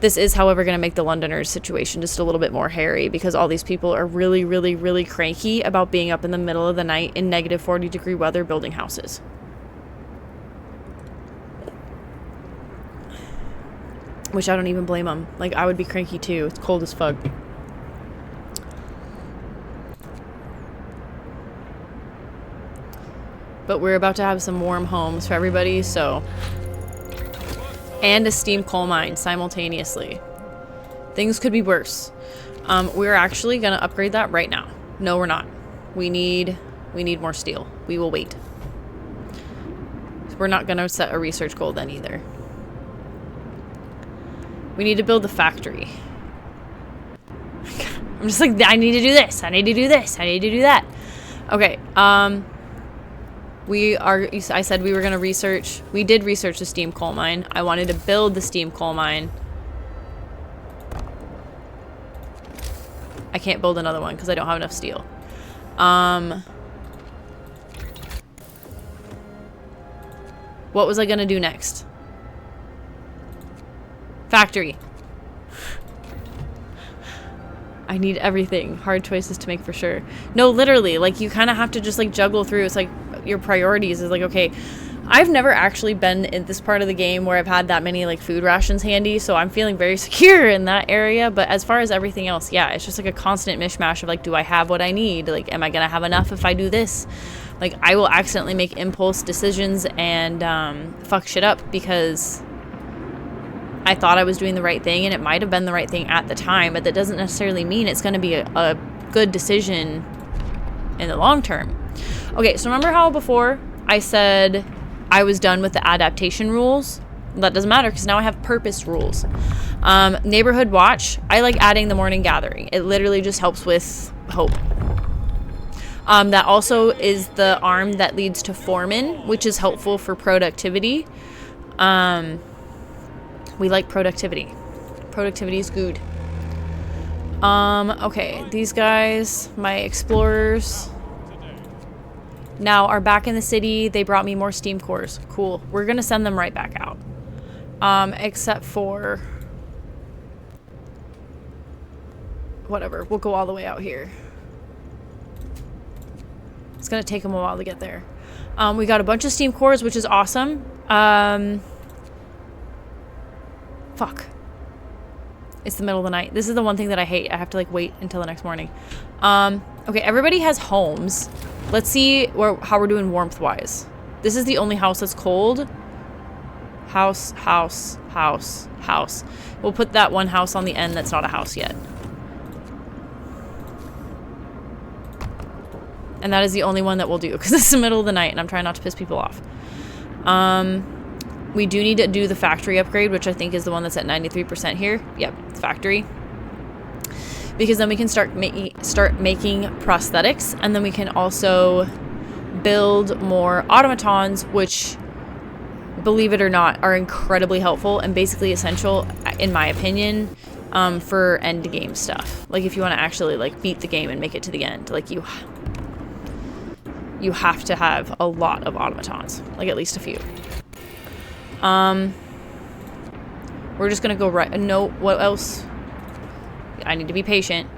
This is, however, going to make the Londoners' situation just a little bit more hairy because all these people are really, really, really cranky about being up in the middle of the night in negative 40-degree weather building houses. Which I don't even blame them. Like, I would be cranky too. It's cold as fuck. But we're about to have some warm homes for everybody, so... And a steam coal mine simultaneously. Things could be worse. We're actually gonna upgrade that right now. No, we're not. We need more steel. We will wait. We're not gonna set a research goal then either. We need to build the factory. I'm just like, I need to do this. I need to do this. I need to do that. Okay. I said we were going to research. We did research the steam coal mine. I wanted to build the steam coal mine. I can't build another one because I don't have enough steel. What was I going to do next? Factory. I need everything. Hard choices to make for sure. No, literally, like, you kind of have to just, like, juggle through. It's like your priorities is like, okay, I've never actually been in this part of the game where I've had that many, like, food rations handy, so I'm feeling very secure in that area. But as far as everything else, yeah, it's just like a constant mishmash of, like, do I have what I need? Like, am I gonna have enough if I do this? Like, I will accidentally make impulse decisions and fuck shit up because I thought I was doing the right thing, and it might have been the right thing at the time, but that doesn't necessarily mean it's going to be a good decision in the long term. Okay, so remember how before I said I was done with the adaptation rules? That doesn't matter because now I have purpose rules. Neighborhood watch, I like adding the morning gathering. It literally just helps with hope. That also is the arm that leads to foreman, which is helpful for productivity. We like productivity. Productivity is good. Okay, these guys, my explorers, now are back in the city. They brought me more steam cores. Cool. We're gonna send them right back out. Except for... whatever. We'll go all the way out here. It's gonna take them a while to get there. We got a bunch of steam cores, which is awesome. Fuck. It's the middle of the night. This is the one thing that I hate. I have to, like, wait until the next morning. Okay, everybody has homes. Let's see how we're doing warmth-wise. This is the only house that's cold. House, house, house, house. We'll put that one house on the end that's not a house yet. And that is the only one that we'll do because it's the middle of the night and I'm trying not to piss people off. We do need to do the factory upgrade, which I think is the one that's at 93% here. Yep, factory. Because then we can start making prosthetics, and then we can also build more automatons, which, believe it or not, are incredibly helpful and basically essential, in my opinion, for end game stuff. Like, if you want to actually, like, beat the game and make it to the end, like, you have to have a lot of automatons, like at least a few. We're just gonna go right. No, what else? I need to be patient.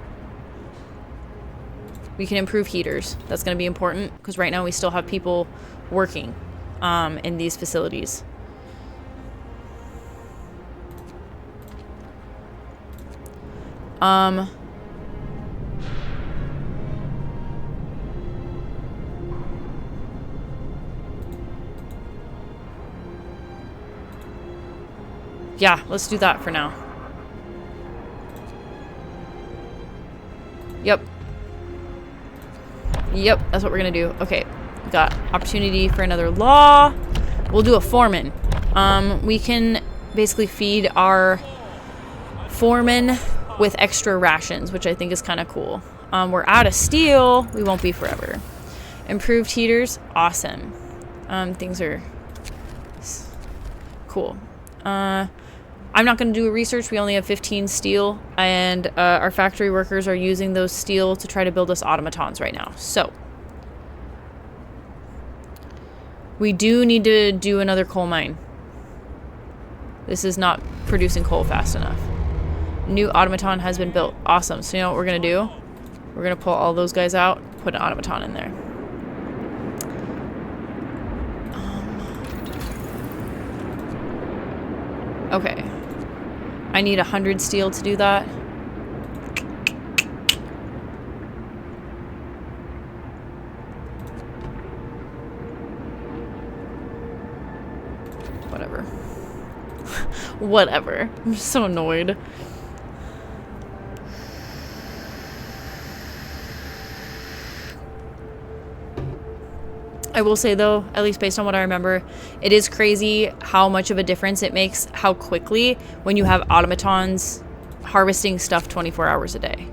We can improve heaters. That's gonna be important because right now we still have people working in these facilities. Yeah, let's do that for now. Yep. Yep, that's what we're gonna do. Okay, we got opportunity for another law. We'll do a foreman. We can basically feed our foreman with extra rations, which I think is kind of cool. We're out of steel. We won't be forever. Improved heaters, awesome. Things are cool. I'm not going to do a research. We only have 15 steel, and our factory workers are using those steel to try to build us automatons right now. So, We do need to do another coal mine. This is not producing coal fast enough. New automaton has been built. Awesome. So you know what we're going to do? We're going to pull all those guys out, put an automaton in there. Okay. I need 100 steel to do that. Whatever. Whatever. I'm just so annoyed. I will say though, at least based on what I remember, it is crazy how much of a difference it makes, how quickly, when you have automatons harvesting stuff 24 hours a day.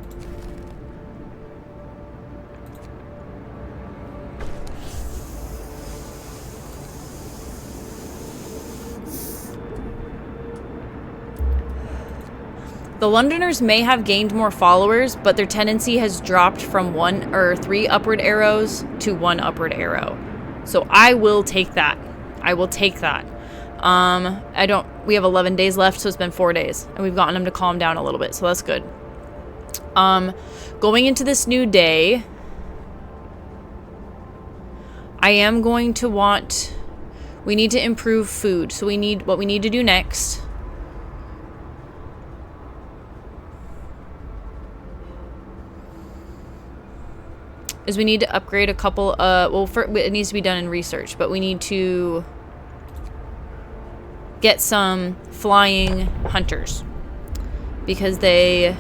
The Londoners may have gained more followers, but their tendency has dropped from 1 or 3 upward arrows to 1 upward arrow. So I will take that. I will take that. We have 11 days left, so it's been 4 days. And we've gotten them to calm down a little bit, so that's good. Going into this new day, I am going to want... We need to improve food. So what we need to do next... is we need to upgrade a couple, it needs to be done in research, but we need to get some flying hunters because they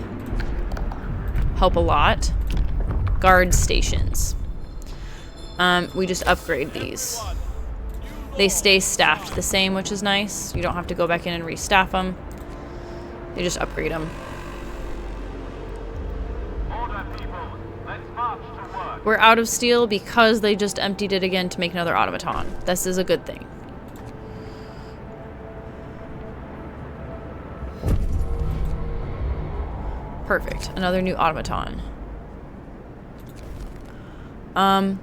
help a lot. Guard stations. We just upgrade these. They stay staffed the same, which is nice. You don't have to go back in and restaff them. You just upgrade them. We're out of steel because they just emptied it again to make another automaton. This is a good thing. Perfect. Another new automaton. And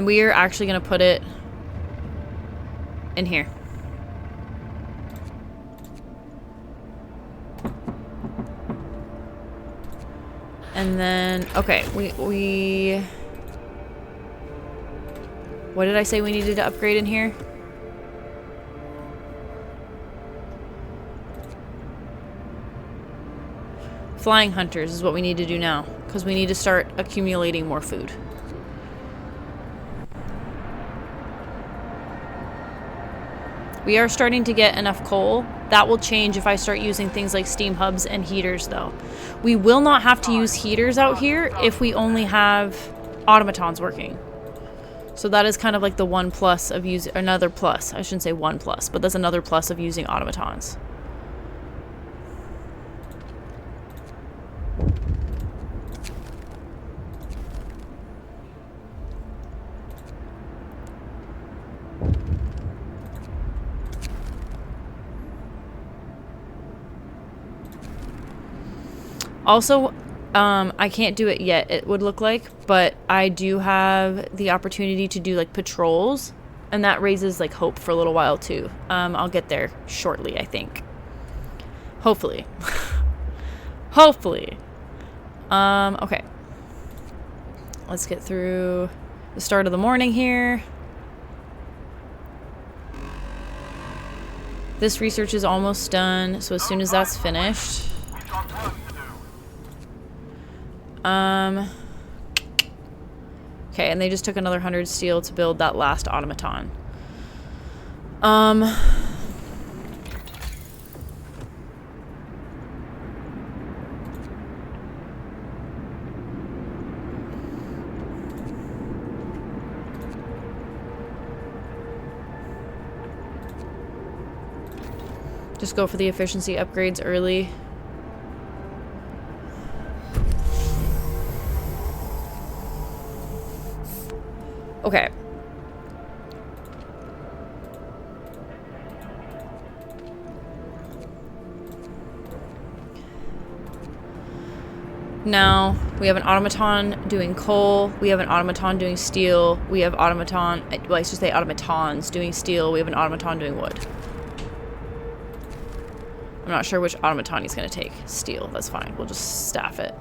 we are actually going to put it in here. And then, okay, we what did I say we needed to upgrade in here? Flying hunters is what we need to do now, because we need to start accumulating more food. We are starting to get enough coal. That will change if I start using things like steam hubs and heaters, though. We will not have to use heaters out here if we only have automatons working. So that is kind of like the one plus of using, another plus. I shouldn't say one plus, but that's another plus of using automatons. Also, I can't do it yet, it would look like, but I do have the opportunity to do like patrols, and that raises like hope for a little while too. I'll get there shortly, I think. Hopefully. Hopefully. Okay. Let's get through the start of the morning here. This research is almost done, so as soon as that's finished... Okay, and they just took another 100 steel to build that last automaton. Just go for the efficiency upgrades early. Okay. Now, we have an automaton doing coal. We have an automaton doing steel. We have automatons doing steel. We have an automaton doing wood. I'm not sure which automaton he's going to take. Steel, that's fine. We'll just staff it.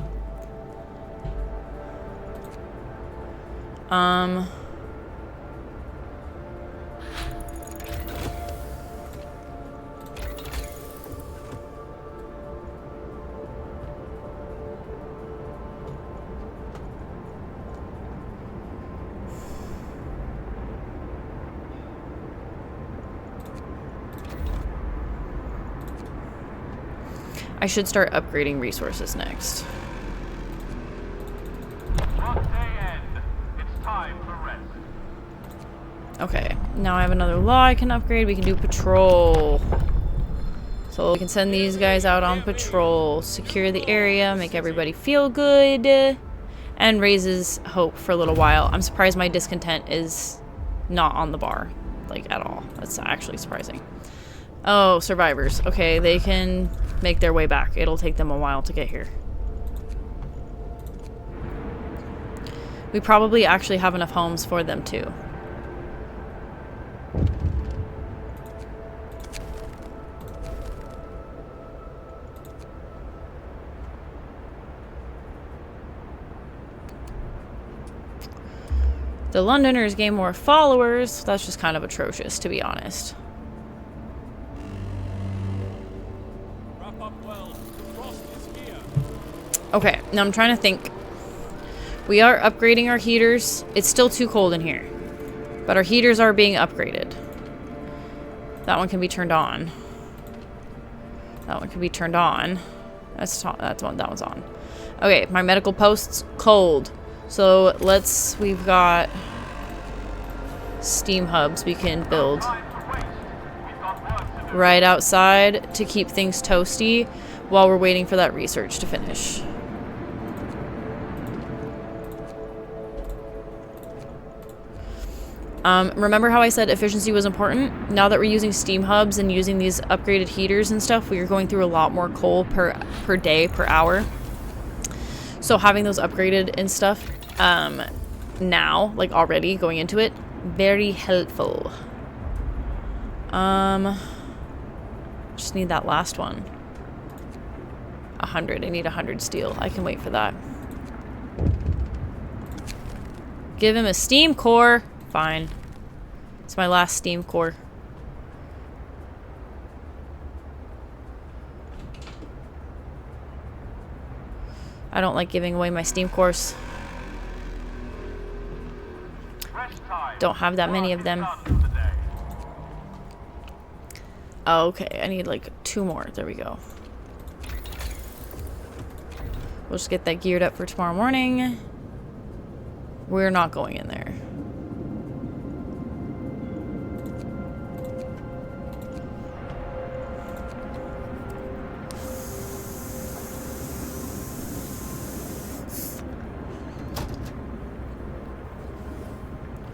I should start upgrading resources next. Okay, now I have another law I can upgrade. We can do patrol. So we can send these guys out on patrol, secure the area, make everybody feel good, and raises hope for a little while. I'm surprised my discontent is not on the bar, like, at all. That's actually surprising. Oh, survivors. Okay, they can make their way back. It'll take them a while to get here. We probably actually have enough homes for them too. The Londoners gain more followers. That's just kind of atrocious, to be honest. Wrap up well. Frost is here. Okay, now I'm trying to think. We are upgrading our heaters. It's still too cold in here, but our heaters are being upgraded. That one can be turned on. That one can be turned on. That one's on. Okay, my medical post's cold. So we've got steam hubs we can build right outside to keep things toasty while we're waiting for that research to finish. Remember how I said efficiency was important? Now that we're using steam hubs and using these upgraded heaters and stuff, we are going through a lot more coal per day, per hour. So having those upgraded and stuff now, like already going into it, very helpful. Just need that last one. 100. I need 100 steel. I can wait for that. Give him a steam core. Fine. It's my last steam core. I don't like giving away my steam cores. Don't have that many of them. Oh, okay, I need like 2 more. There we go. We'll just get that geared up for tomorrow morning. We're not going in there.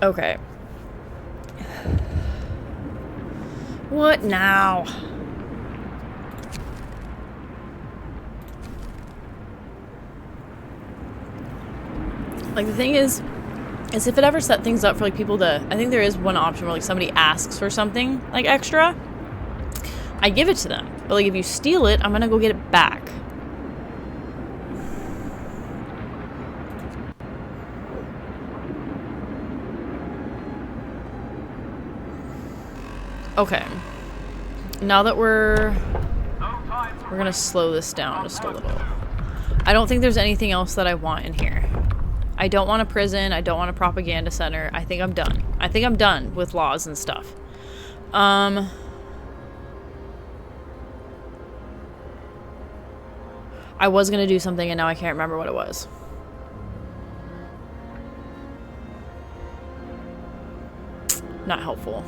Okay. What now? Like, the thing is if it ever set things up for like people to, I think there is one option where like somebody asks for something like extra, I give it to them. But like if you steal it, I'm gonna go get it back. Okay. Now that we're gonna slow this down just a little. I don't think there's anything else that I want in here. I don't want a prison. I don't want a propaganda center. I think I'm done. I think I'm done with laws and stuff. I was gonna do something and now I can't remember what it was. Not helpful.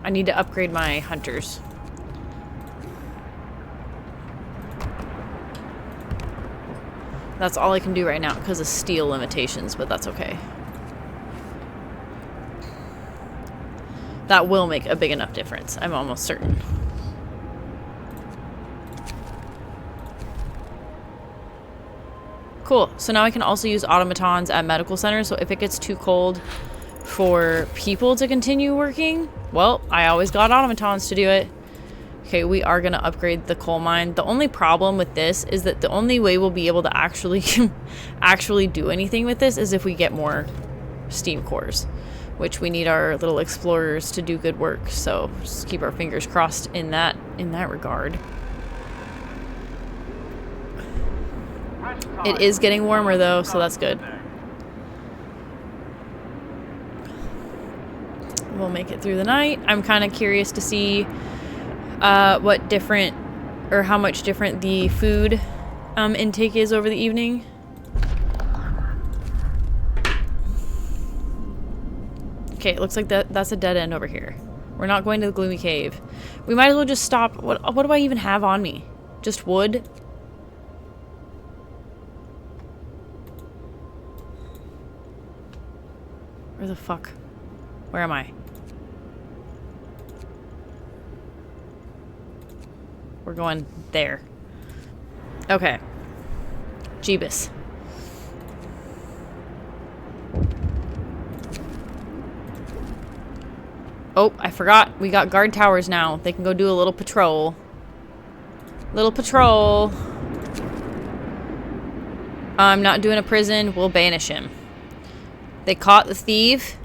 I need to upgrade my hunters. That's all I can do right now because of steel limitations, but that's okay. That will make a big enough difference, I'm almost certain. Cool. So now I can also use automatons at medical centers. So if it gets too cold for people to continue working, well, I always got automatons to do it. Okay, we are going to upgrade the coal mine. The only problem with this is that the only way we'll be able to actually do anything with this is if we get more steam cores, which we need our little explorers to do good work. So just keep our fingers crossed in that regard. It is getting warmer though, so that's good. We'll make it through the night. I'm kind of curious to see what different, or how much different the food intake is over the evening. Okay, it looks like that's a dead end over here. We're not going to the gloomy cave. We might as well just stop. What do I even have on me? Just wood? Where the fuck? Where am I? We're going there. Okay. Jeebus. Oh, I forgot. We got guard towers now. They can go do a little patrol. Little patrol. I'm not doing a prison. We'll banish him. They caught the thief.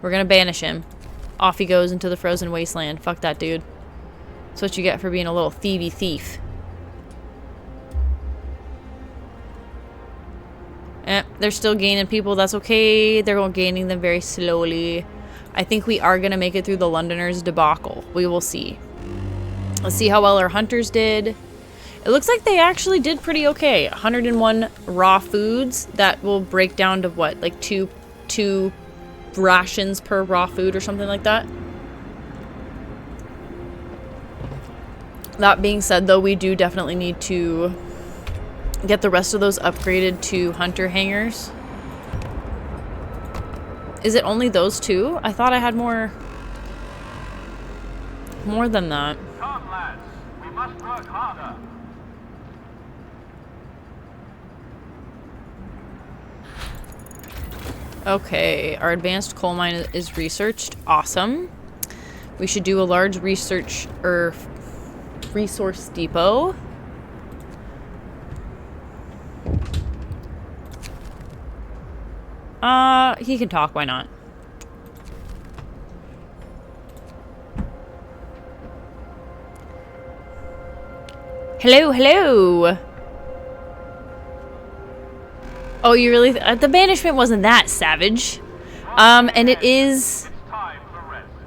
We're gonna banish him. Off he goes into the frozen wasteland. Fuck that dude. That's what you get for being a little thievy thief. They're still gaining people. That's okay. They're gaining them very slowly. I think we are gonna make it through the Londoners debacle. We will see. Let's see how well our hunters did. It looks like they actually did pretty okay. 101 raw foods. That will break down to what? Like two rations per raw food or something like that. That being said, though, we do definitely need to get the rest of those upgraded to hunter hangars. Is it only those two? I thought I had more than that. Come, lads. We must work harder. Okay, our advanced coal mine is researched. Awesome. We should do a large research or resource depot. He can talk, why not? Hello, hello. Oh, you really... the banishment wasn't that savage. And it is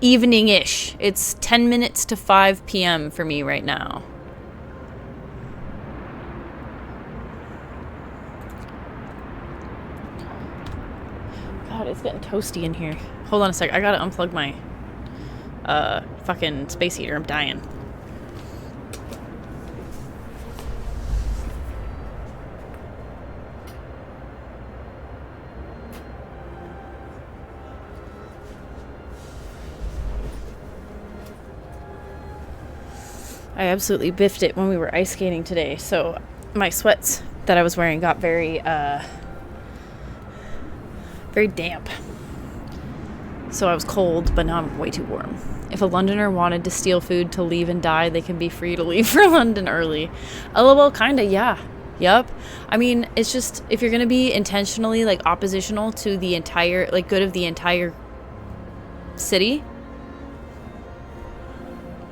evening-ish. It's 10 minutes to 5 p.m. for me right now. God, it's getting toasty in here. Hold on a sec. I gotta unplug my fucking space heater. I'm dying. I absolutely biffed it when we were ice skating today, so my sweats that I was wearing got very damp. So I was cold, but now I'm way too warm. If a Londoner wanted to steal food to leave and die, they can be free to leave for London early. LOL, kinda, yeah. Yup. I mean, it's just, if you're gonna be intentionally, like, oppositional to the entire, like, good of the entire city,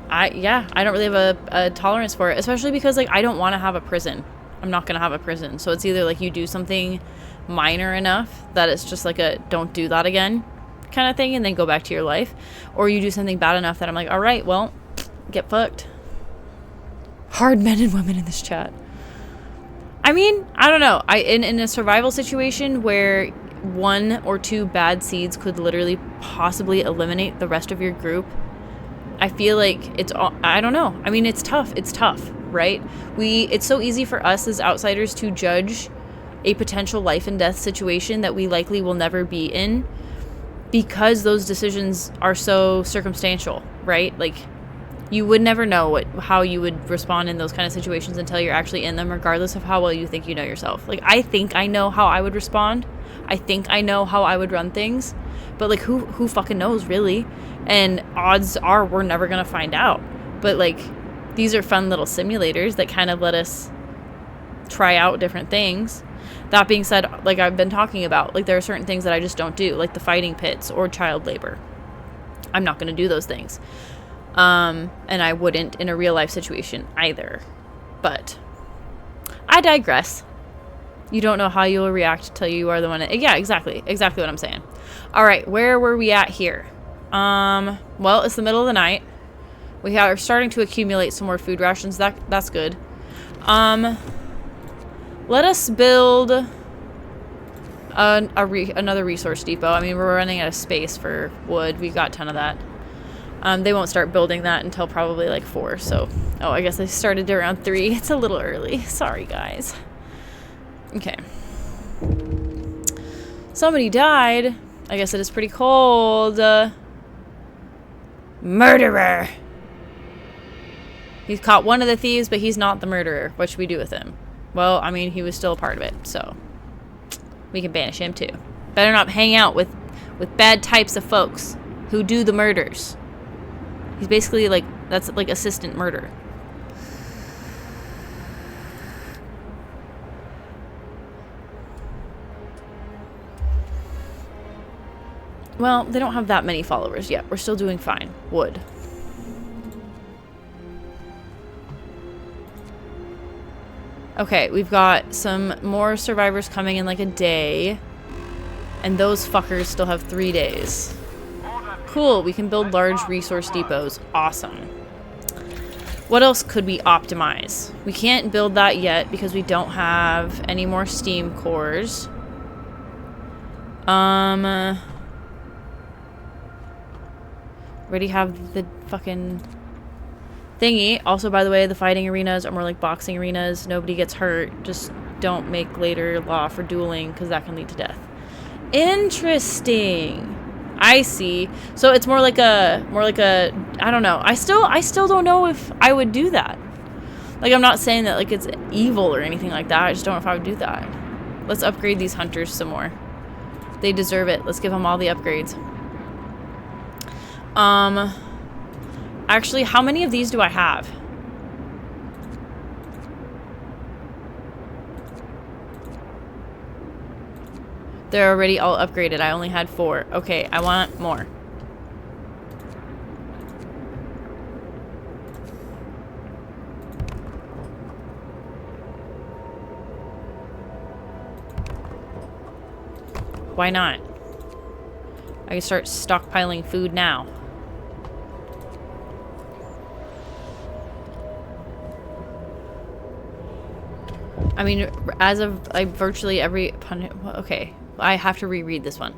I don't really have a tolerance for it, especially because, like, I don't want to have a prison. I'm not going to have a prison. So it's either, like, you do something minor enough that it's just, like, a don't do that again kind of thing and then go back to your life. Or you do something bad enough that I'm like, all right, well, get fucked. Hard men and women in this chat. I mean, I don't know. In a survival situation where 1 or 2 bad seeds could literally possibly eliminate the rest of your group, I feel like it's all, I don't know. I mean, it's tough. It's tough, right? It's so easy for us as outsiders to judge a potential life and death situation that we likely will never be in because those decisions are so circumstantial, right? Like, You would never know how you would respond in those kind of situations until you're actually in them, regardless of how well you think you know yourself. Like, I think I know how I would respond. I think I know how I would run things. But, like, who fucking knows, really? And odds are we're never going to find out. But, like, these are fun little simulators that kind of let us try out different things. That being said, like I've been talking about, like, there are certain things that I just don't do, like the fighting pits or child labor. I'm not going to do those things. And I wouldn't in a real life situation either. But I digress. You don't know how you'll react until you are the one. Yeah, exactly. Exactly what I'm saying. All right, where were we at here? Well, it's the middle of the night. We are starting to accumulate some more food rations. That's good. Let us build another resource depot. I mean, we're running out of space for wood. We've got a ton of that. They won't start building that until probably like 4. So, oh, I guess they started around 3. It's a little early. Sorry, guys. Okay. Somebody died. I guess it is pretty cold. Murderer. He's caught one of the thieves, but he's not the murderer. What should we do with him? Well, I mean, he was still a part of it, so we can banish him too. Better not hang out with bad types of folks who do the murders. He's basically like, that's like assistant murder. Well, they don't have that many followers yet. We're still doing fine. Wood. Okay, we've got some more survivors coming in like a day. And those fuckers still have 3 days. Cool, we can build large resource depots. Awesome. What else could we optimize? We can't build that yet because we don't have any more steam cores. Already have the fucking thingy. Also, by the way, the fighting arenas are more like boxing arenas. Nobody gets hurt. Just don't make later law for dueling because that can lead to death. Interesting. I see. So it's more like a I don't know. I still don't know if I would do that. Like, I'm not saying that like it's evil or anything like that. I just don't know if I would do that. Let's upgrade these hunters some more. They deserve it. Let's give them all the upgrades. Actually, how many of these do I have? They're already all upgraded. I only had 4. Okay, I want more. Why not? I can start stockpiling food now. I mean, as of like virtually every... Okay, I have to reread this one.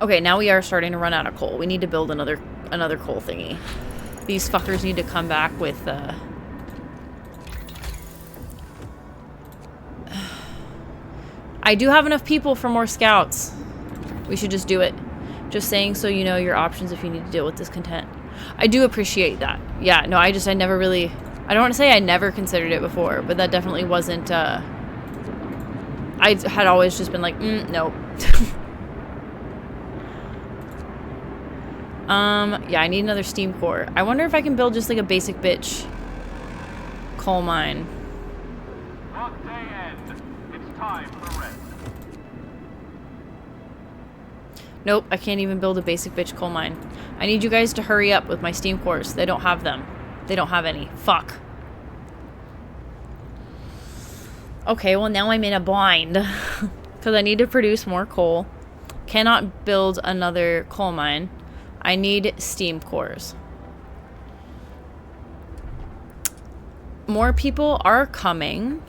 Okay, now we are starting to run out of coal. We need to build another coal thingy. These fuckers need to come back with I do have enough people for more scouts. We should just do it. Just saying so you know your options if you need to deal with discontent. I do appreciate that. Yeah, no, I never really... I don't want to say I never considered it before, but that definitely wasn't... I had always just been like, nope. Yeah, I need another steam core. I wonder if I can build just like a basic bitch coal mine. Work day end. It's time for rest. Nope, I can't even build a basic bitch coal mine. I need you guys to hurry up with my steam cores. They don't have them. They don't have any. Fuck. Okay, well now I'm in a bind. Because I need to produce more coal. Cannot build another coal mine. I need steam cores. More people are coming.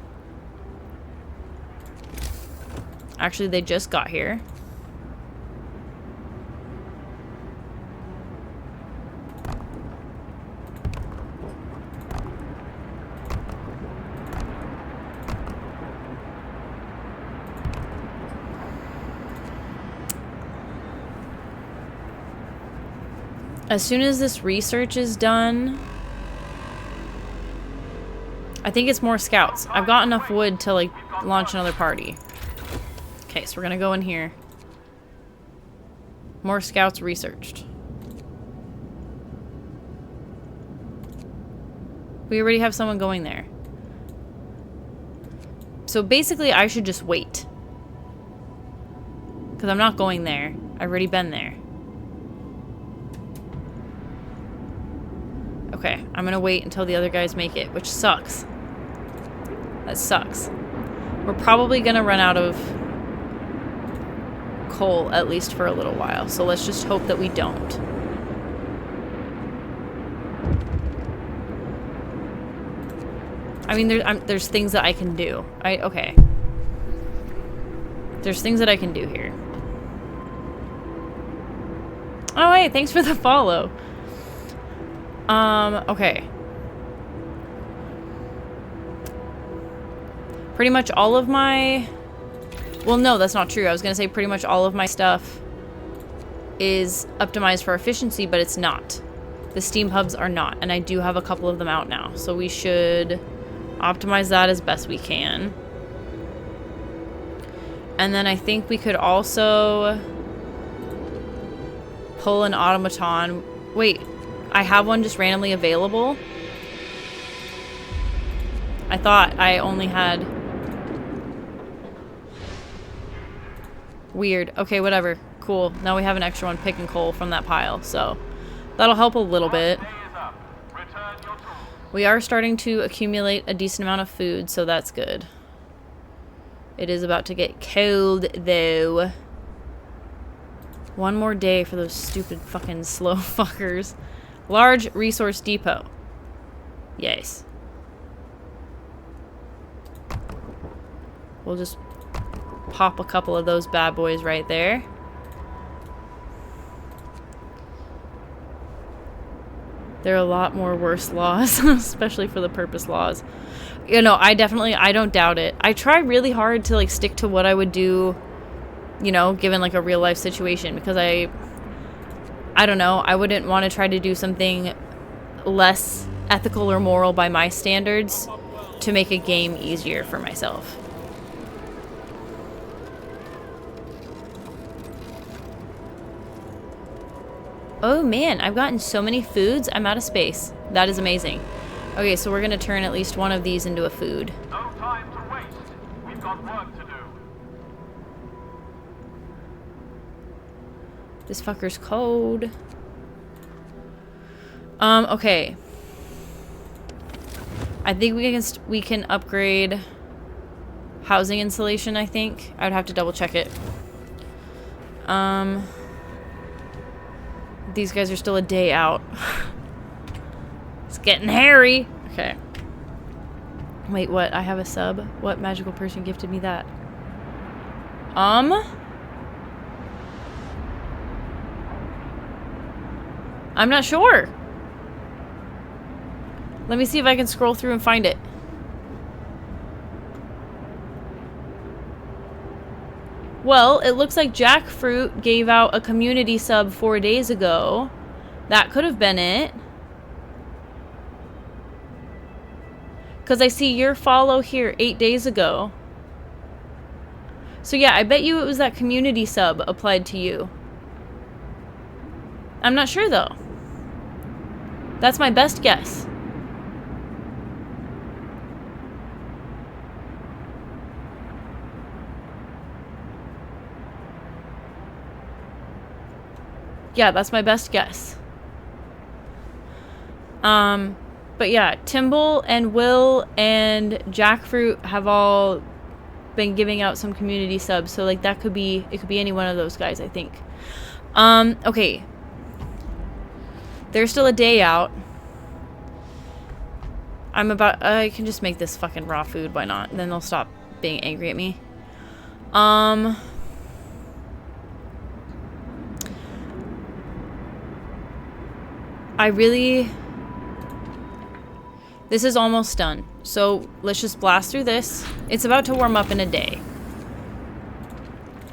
Actually, they just got here. As soon as this research is done, I think it's more scouts. I've got enough wood to like launch another party. Okay, so we're gonna go in here. More scouts researched. We already have someone going there. So basically I should just wait. Because I'm not going there. I've already been there. Okay, I'm gonna wait until the other guys make it, which sucks. That sucks. We're probably gonna run out of coal, at least for a little while. So let's just hope that we don't. I mean, there's things that I can do. Okay. There's things that I can do here. Oh, hey, thanks for the follow. Okay. Pretty much all of my... Well, no, that's not true. I was gonna say pretty much all of my stuff is optimized for efficiency, but it's not. The Steam hubs are not, and I do have a couple of them out now. So we should optimize that as best we can. And then I think we could also pull an automaton. Wait, I have one just randomly available? I thought I only had... Weird. Okay, whatever. Cool. Now we have an extra one picking coal from that pile, so that'll help a little bit. We are starting to accumulate a decent amount of food, so that's good. It is about to get cold, though. One more day for those stupid fucking slow fuckers. Large resource depot. Yes. We'll just pop a couple of those bad boys right there. There are a lot more worse laws, especially for the purpose laws. You know, I don't doubt it. I try really hard to like stick to what I would do, you know, given like a real life situation, because I don't know, I wouldn't want to try to do something less ethical or moral by my standards to make a game easier for myself. Oh man, I've gotten so many foods, I'm out of space. That is amazing. Okay, so we're gonna turn at least one of these into a food. No time to waste. We've got work to do. This fucker's cold. Okay. I think we can upgrade housing insulation, I think. I would have to double check it. These guys are still a day out. It's getting hairy. Okay. Wait, what? I have a sub? What magical person gifted me that? I'm not sure. Let me see if I can scroll through and find it. Well, it looks like Jackfruit gave out a community sub 4 days ago. That could have been it. Because I see your follow here 8 days ago. So yeah, I bet you it was that community sub applied to you. I'm not sure though. That's my best guess. Yeah, that's my best guess. But yeah, Timble and Will and Jackfruit have all been giving out some community subs, so like it could be any one of those guys, I think. Okay. There's still a day out. I can just make this fucking raw food, why not? And then they'll stop being angry at me. This is almost done. So let's just blast through this. It's about to warm up in a day.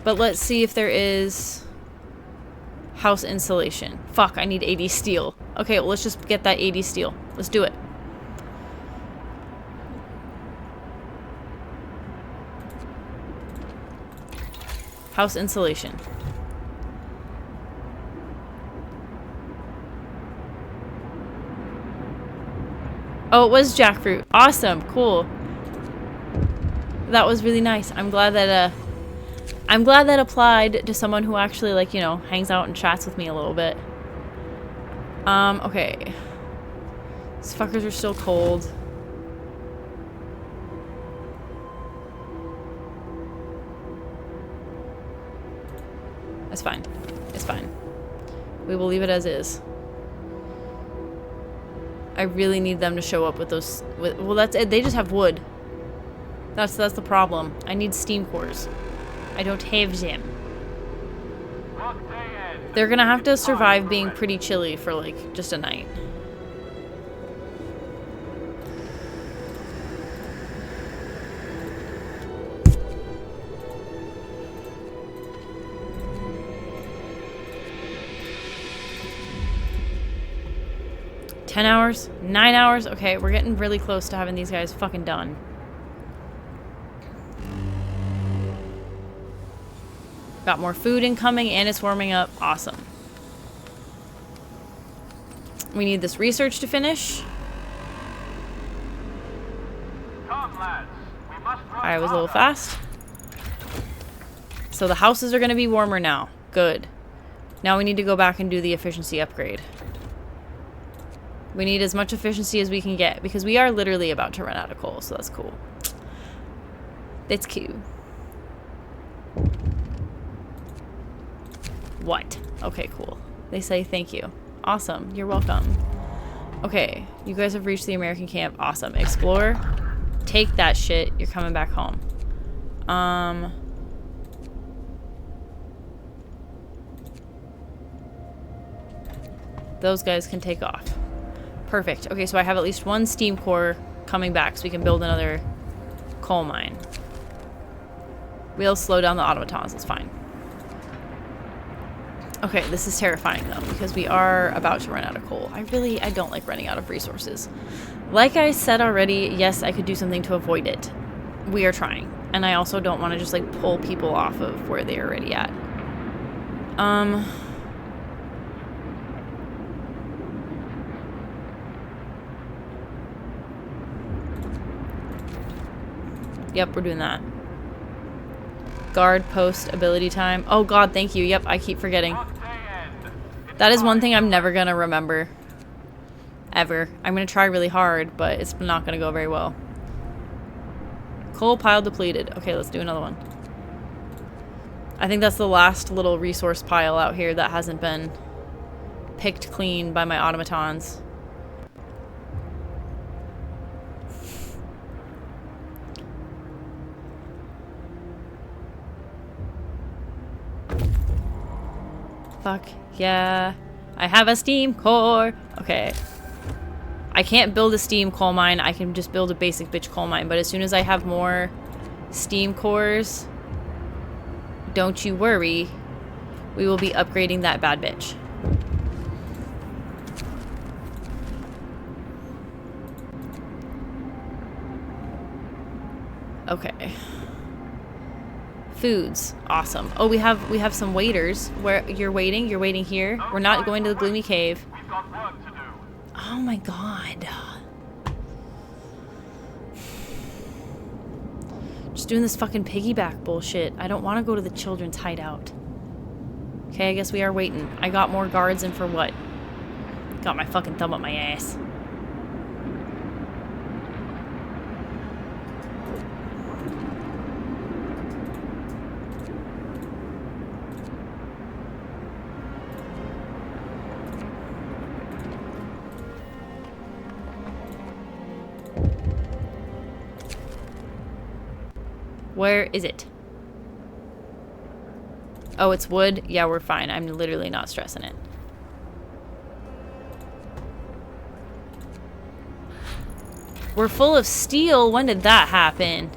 But let's see if there is House insulation. Fuck, I need 80 steel. Okay, well, let's just get that 80 steel. Let's do it. House insulation. Oh, it was jackfruit. Awesome. Cool. That was really nice. I'm glad that applied to someone who actually, like, you know, hangs out and chats with me a little bit. Okay. These fuckers are still cold. It's fine. It's fine. We will leave it as is. I really need them to show up with those... well, that's it. They just have wood. That's the problem. I need steam cores. I don't have them. They're gonna have to survive being pretty chilly for, like, just a night. $10 hours? 9 hours? Okay, we're getting really close to having these guys fucking done. Got more food incoming and it's warming up. Awesome. We need this research to finish. Come, lads. We must run I was a little harder. fast. So the houses are going to be warmer now. Good. Now we need to go back and do the efficiency upgrade. We need as much efficiency as we can get because we are literally about to run out of coal, so that's cool. That's cute. What? Okay, cool. They say thank you. Awesome. You're welcome. Okay, you guys have reached the American camp. Awesome. Explore. Take that shit. You're coming back home. Those guys can take off. Perfect. Okay, so I have at least one steam core coming back so we can build another coal mine. We'll slow down the automatons. It's fine. Okay, this is terrifying though because we are about to run out of coal. I don't like running out of resources. Like I said already, yes, I could do something to avoid it. We are trying. And I also don't want to just like pull people off of where they're already at. Yep, we're doing that. Guard post ability time. Oh god, thank you. Yep, I keep forgetting. That is one thing I'm never gonna remember. Ever. I'm gonna try really hard, but it's not gonna go very well. Coal pile depleted. Okay, let's do another one. I think that's the last little resource pile out here that hasn't been picked clean by my automatons. Fuck yeah. I have a steam core. Okay. I can't build a steam coal mine. I can just build a basic bitch coal mine. But as soon as I have more steam cores, don't you worry. We will be upgrading that bad bitch. Okay. Foods. Awesome. Oh, we have some waiters. Where you're waiting here. We're not going to the gloomy cave. We've got work to do. Oh my god. Just doing this fucking piggyback bullshit. I don't want to go to the children's hideout. Okay, I guess we are waiting. I got more guards in for what? Got my fucking thumb up my ass. Where is it? Oh, it's wood? Yeah, we're fine. I'm literally not stressing it. We're full of steel. When did that happen?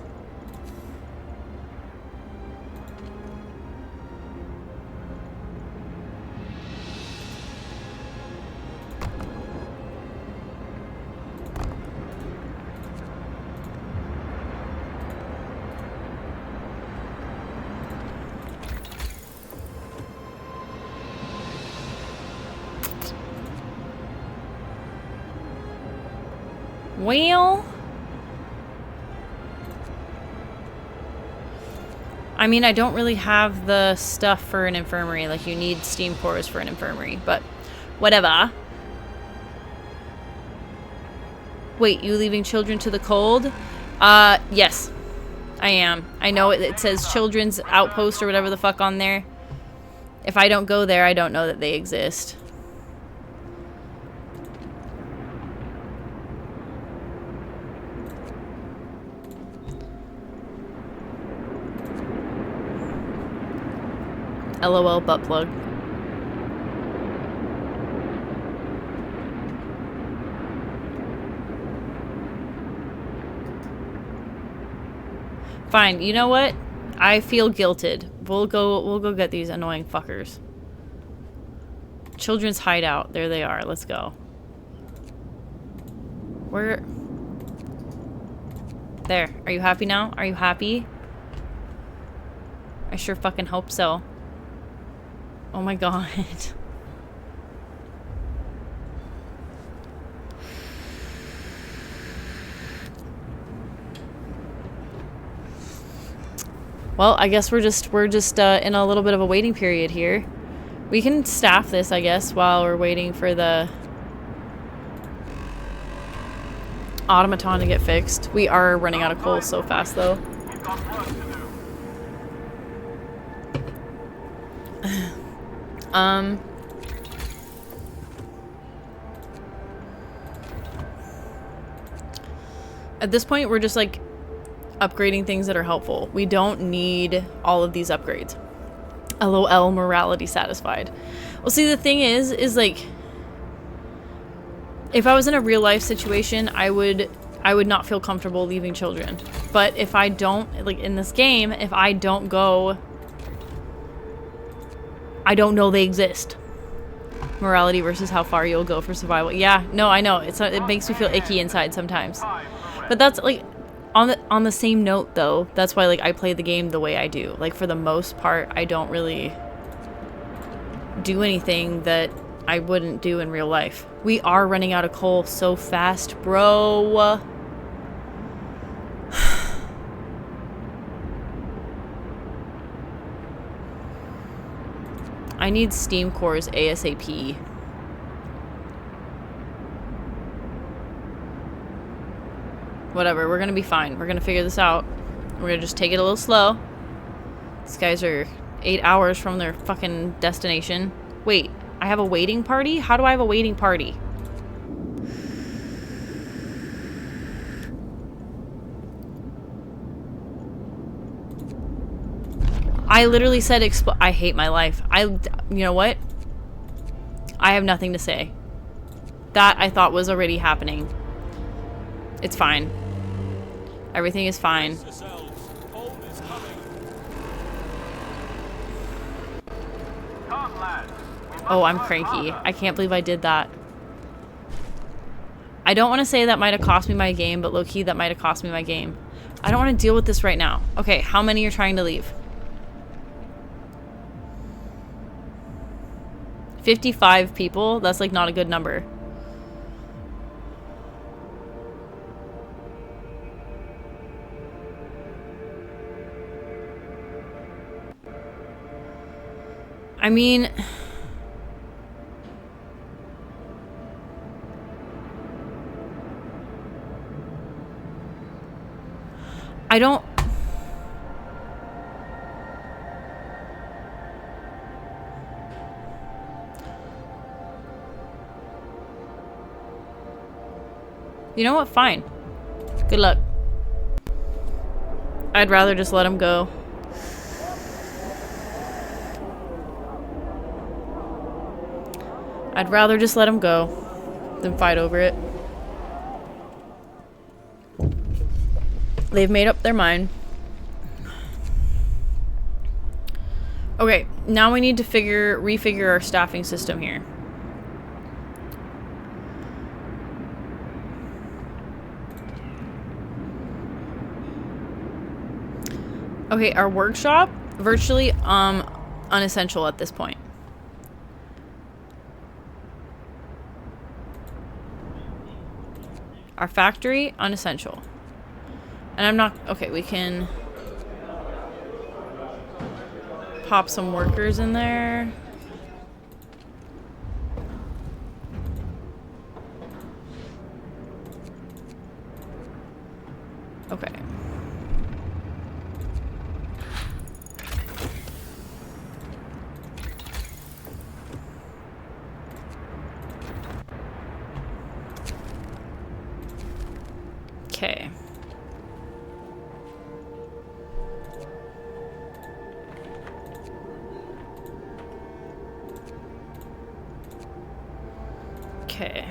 Well, I mean, I don't really have the stuff for an infirmary. Like, you need steam cores for an infirmary, but whatever. Wait, you leaving children to the cold? Yes. I am. I know it says children's outpost or whatever the fuck on there. If I don't go there, I don't know that they exist. LOL butt plug. Fine, you know what? I feel guilted. We'll go get these annoying fuckers. Children's hideout. There they are. Let's go. Where? There. Are you happy now? Are you happy? I sure fucking hope so. Oh my god. Well, I guess we're just in a little bit of a waiting period here. We can staff this, I guess, while we're waiting for the automaton to get fixed. We are running out of coal so fast, though. We've got work to do. At this point, we're just like upgrading things that are helpful. We don't need all of these upgrades. LOL, morality satisfied. Well, see, the thing is like, if I was in a real life situation, I would not feel comfortable leaving children. But if I don't, like in this game, if I don't go, I don't know they exist. Morality versus how far you'll go for survival. Yeah, no, I know. It makes me feel icky inside sometimes. But that's like on the same note though. That's why like I play the game the way I do. Like for the most part, I don't really do anything that I wouldn't do in real life. We are running out of coal so fast, bro. I need steam cores ASAP. Whatever, we're gonna be fine. We're gonna figure this out. We're gonna just take it a little slow. These guys are 8 hours from their fucking destination. Wait, I have a waiting party? How do I have a waiting party? I literally said I hate my life. You know what? I have nothing to say. That I thought was already happening. It's fine. Everything is fine. Cold is coming. Come, lads. Oh, I'm cranky. I can't believe I did that. I don't want to say that might have cost me my game, but low-key that might have cost me my game. I don't want to deal with this right now. Okay, how many are trying to leave? 55 people? That's like not a good number. I mean, I don't. You know what? Fine. Good luck. I'd rather just let him go. I'd rather just let him go than fight over it. They've made up their mind. Okay, now we need to refigure our staffing system here. Okay, our workshop, virtually unessential at this point. Our factory, unessential. And I'm not... Okay, we can... pop some workers in there. Okay. Okay. Okay.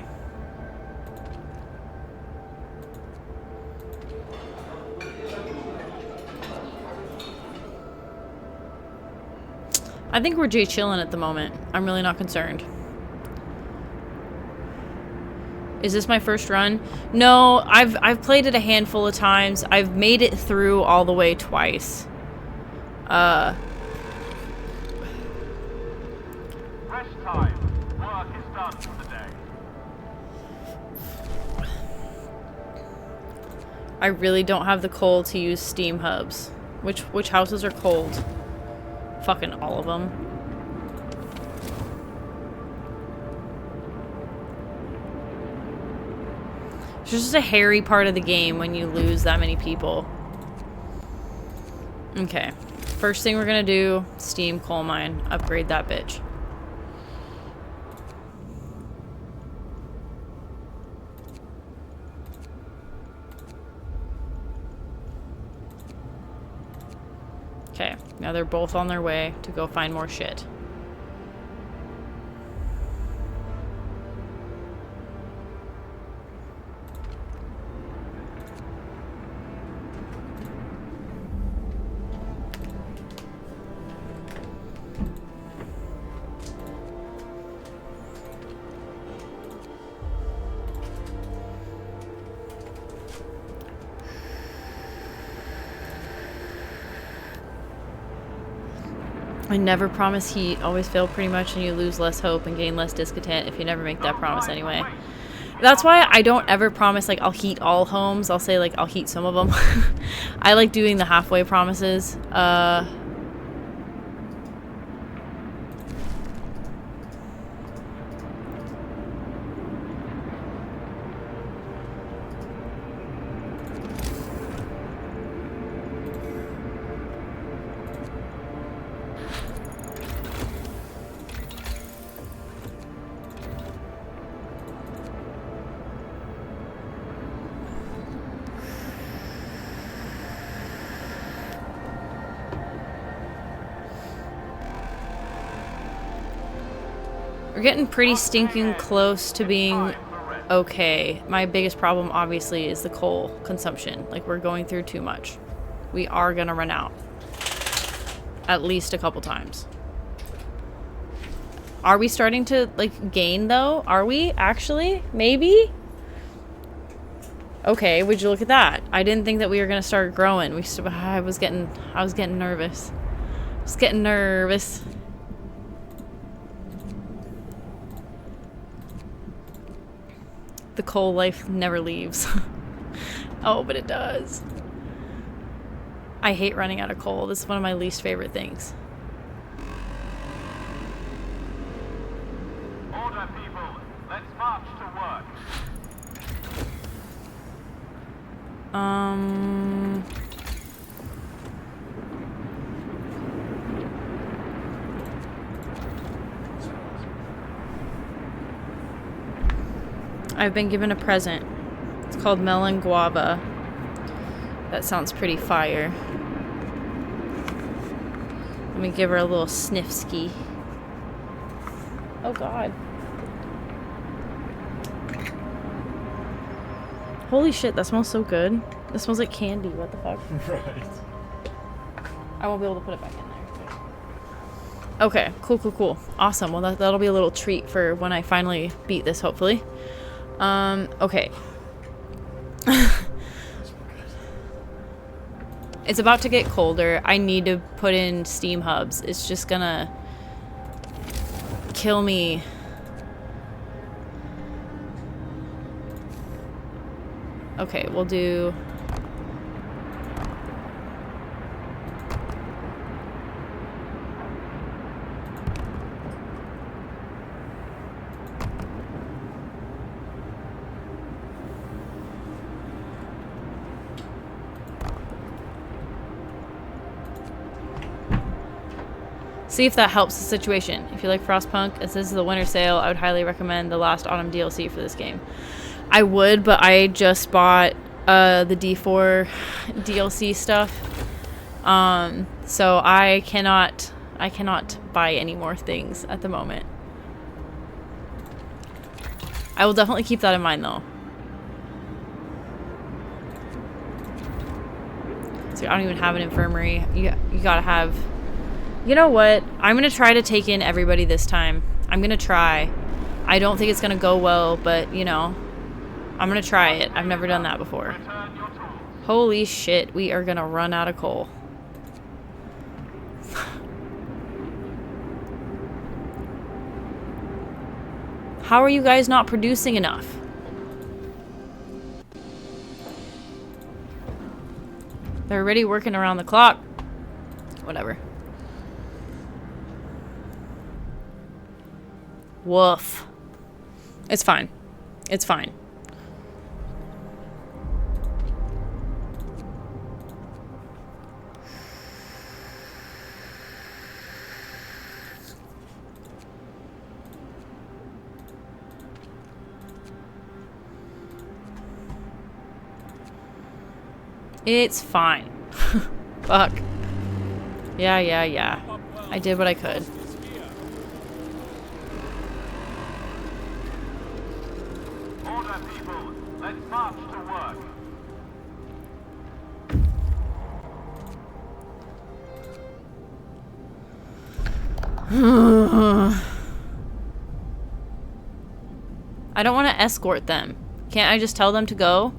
I think we're Jay chillin' at the moment. I'm really not concerned. Is this my first run? No, I've played it a handful of times. I've made it through all the way twice. Rest time. Work is done for the day. I really don't have the coal to use steam hubs. Which houses are cold? Fucking all of them. It's just a hairy part of the game when you lose that many people. Okay. First thing we're gonna do, steam coal mine. Upgrade that bitch. Okay, now they're both on their way to go find more shit. I never promise heat. Always fail pretty much, and you lose less hope and gain less discontent if you never make that promise anyway. That's why I don't ever promise, like, I'll heat all homes. I'll say, like, I'll heat some of them. I like doing the halfway promises. We're getting pretty stinking close to being okay. My biggest problem, obviously, is the coal consumption. Like, we're going through too much. We are gonna run out. At least a couple times. Are we starting to, like, gain, though? Are we, actually? Maybe? Okay, would you look at that? I didn't think that we were gonna start growing. I was getting nervous. I was getting nervous. The coal life never leaves. Oh, but it does. I hate running out of coal. This is one of my least favorite things. Order, people. Let's march to work. I've been given a present. It's called melon guava. That sounds pretty fire. Let me give her a little sniff ski. Oh god. Holy shit, that smells so good. That smells like candy. What the fuck? Right. I won't be able to put it back in there. Okay, cool. Awesome. Well, that'll be a little treat for when I finally beat this, hopefully. Okay. It's about to get colder. I need to put in steam hubs. It's just gonna kill me. Okay, we'll do... See if that helps the situation. If you like Frostpunk, as this is the winter sale, I would highly recommend the last autumn DLC for this game. I would, but I just bought the D4 DLC stuff. So I cannot buy any more things at the moment. I will definitely keep that in mind though. So I don't even have an infirmary. You gotta have... You know what? I'm gonna try to take in everybody this time. I'm gonna try. I don't think it's gonna go well, but you know, I'm gonna try it. I've never done that before. Holy shit, we are gonna run out of coal. How are you guys not producing enough? They're already working around the clock. Whatever. Woof. It's fine. It's fine. It's fine. Fuck. Yeah. I did what I could. Order, people. Let's march to work. I don't want to escort them. Can't I just tell them to go?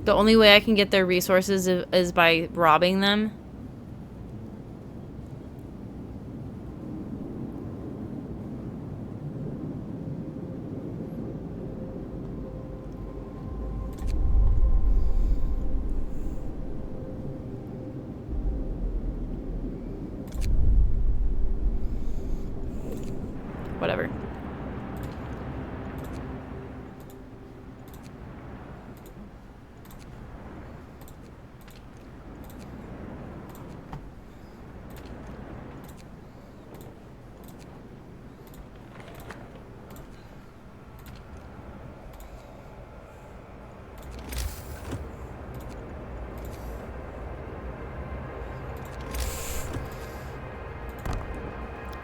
The only way I can get their resources is by robbing them. Whatever.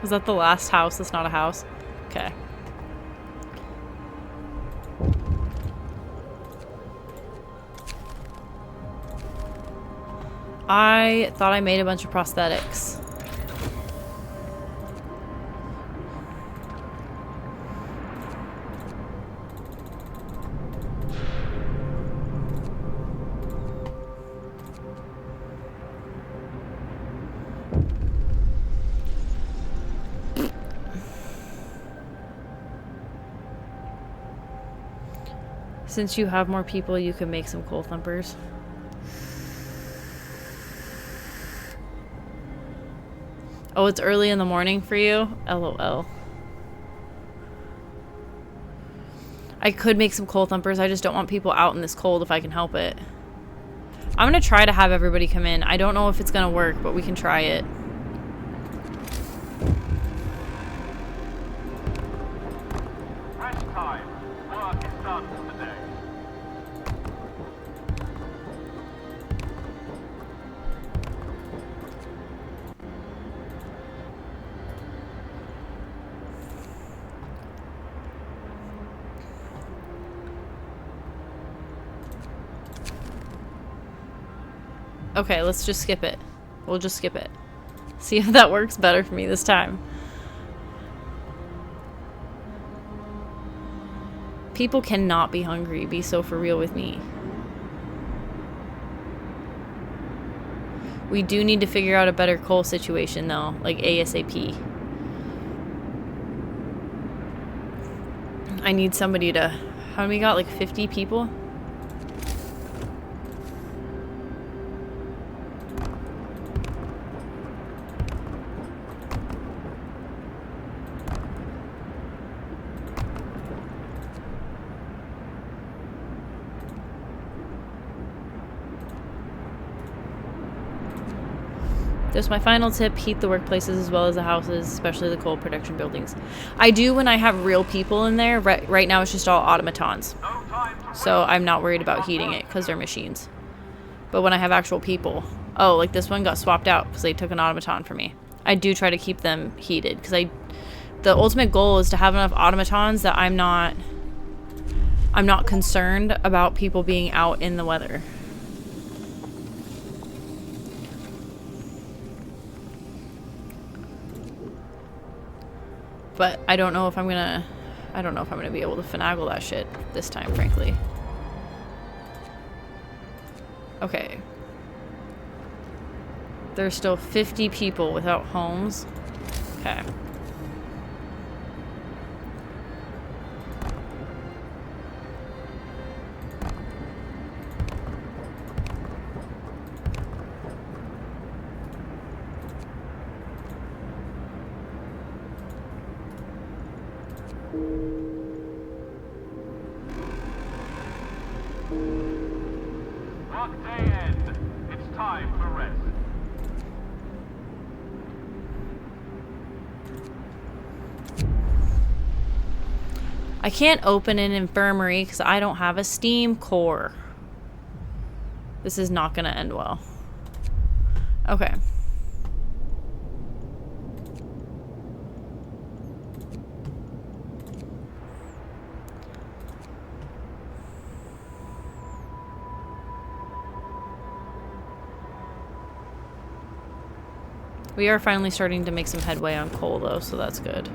Was that the last house that's not a house? Okay. I thought I made a bunch of prosthetics. Since you have more people, you can make some coal thumpers. Oh, it's early in the morning for you? LOL. I could make some coal thumpers. I just don't want people out in this cold if I can help it. I'm gonna try to have everybody come in. I don't know if it's gonna work, but we can try it. Rest time. Work is done for the day. Okay, let's just skip it. We'll just skip it. See if that works better for me this time. People cannot be hungry. Be so for real with me. We do need to figure out a better coal situation though, like ASAP. I need somebody to... How many we got? Like 50 people? There's my final tip, heat the workplaces as well as the houses, especially the coal production buildings. I do when I have real people in there. Right now it's just all automatons. So I'm not worried about heating it because they're machines. But when I have actual people... Oh, like this one got swapped out because they took an automaton for me. I do try to keep them heated because the ultimate goal is to have enough automatons that I'm not concerned about people being out in the weather. But I don't know if I'm gonna be able to finagle that shit this time, frankly. Okay. There's still 50 people without homes. Okay. Workday end. It's time for rest. I can't open an infirmary because I don't have a steam core. This is not gonna end well. Okay. We are finally starting to make some headway on coal though, so that's good.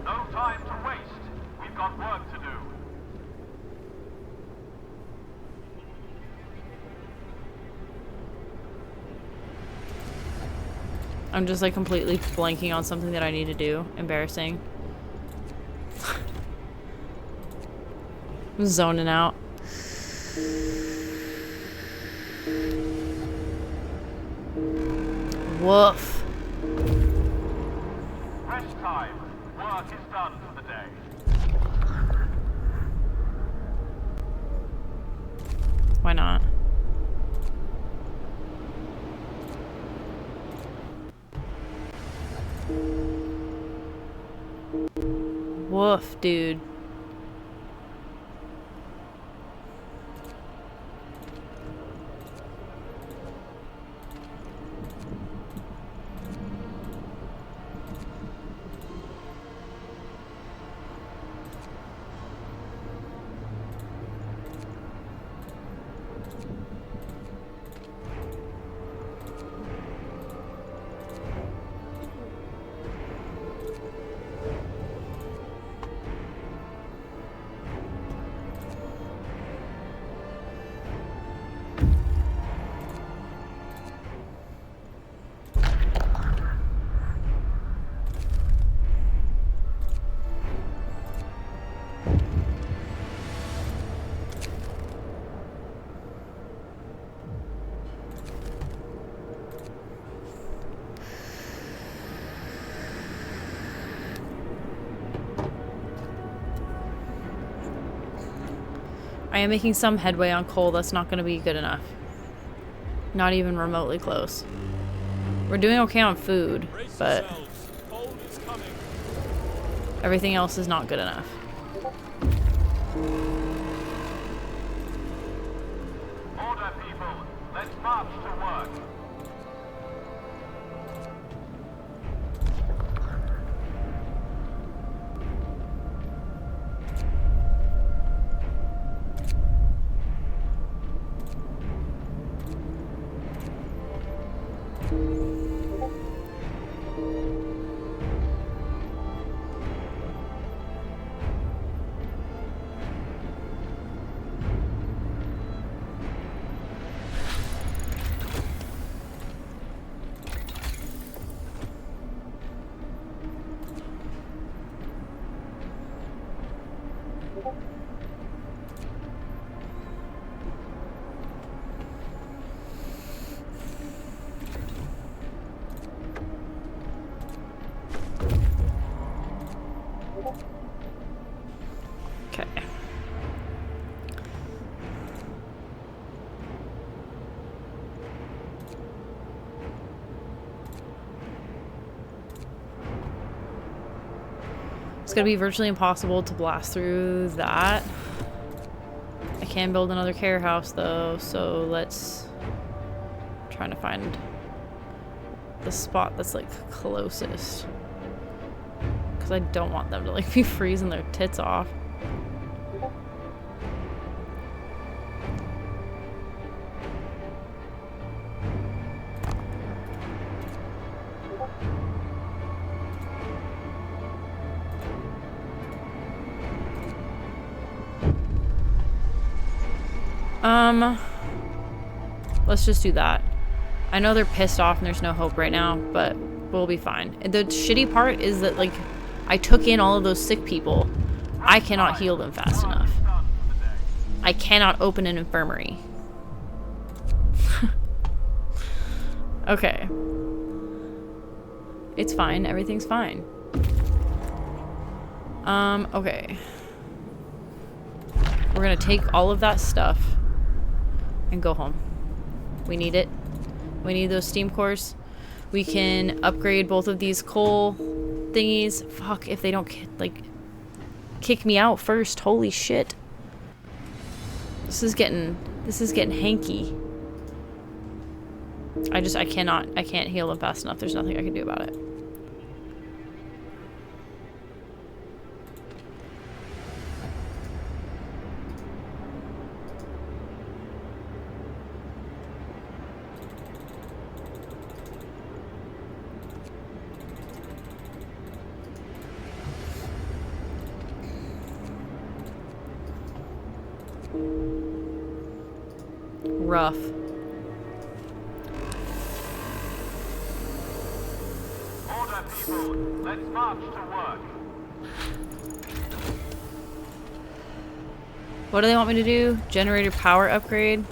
No time to waste. We've got work to do. I'm just like completely blanking on something that I need to do. Embarrassing. I'm zoning out. Woof. Rest time. Work is done for the day. Why not? Woof, dude. I am making some headway on coal. That's not going to be good enough. Not even remotely close. We're doing okay on food, but everything else is not good enough. Order, people. Let's march to work. Okay. It's gonna be virtually impossible to blast through that. I can build another care house though, so let's try to find the spot that's like closest. Because I don't want them to like be freezing their tits off. Let's just do that. I know they're pissed off and there's no hope right now, but we'll be fine. The shitty part is that, like, I took in all of those sick people. I cannot heal them fast enough. I cannot open an infirmary. Okay. It's fine. Everything's fine. Okay. We're gonna take all of that stuff and go home. We need it. We need those steam cores. We can upgrade both of these coal thingies. Fuck, if they don't, like, kick me out first. Holy shit. This is getting hanky. I can't heal them fast enough. There's nothing I can do about it. Rough. Order, people. Let's march to work. What do they want me to do? Generator power upgrade?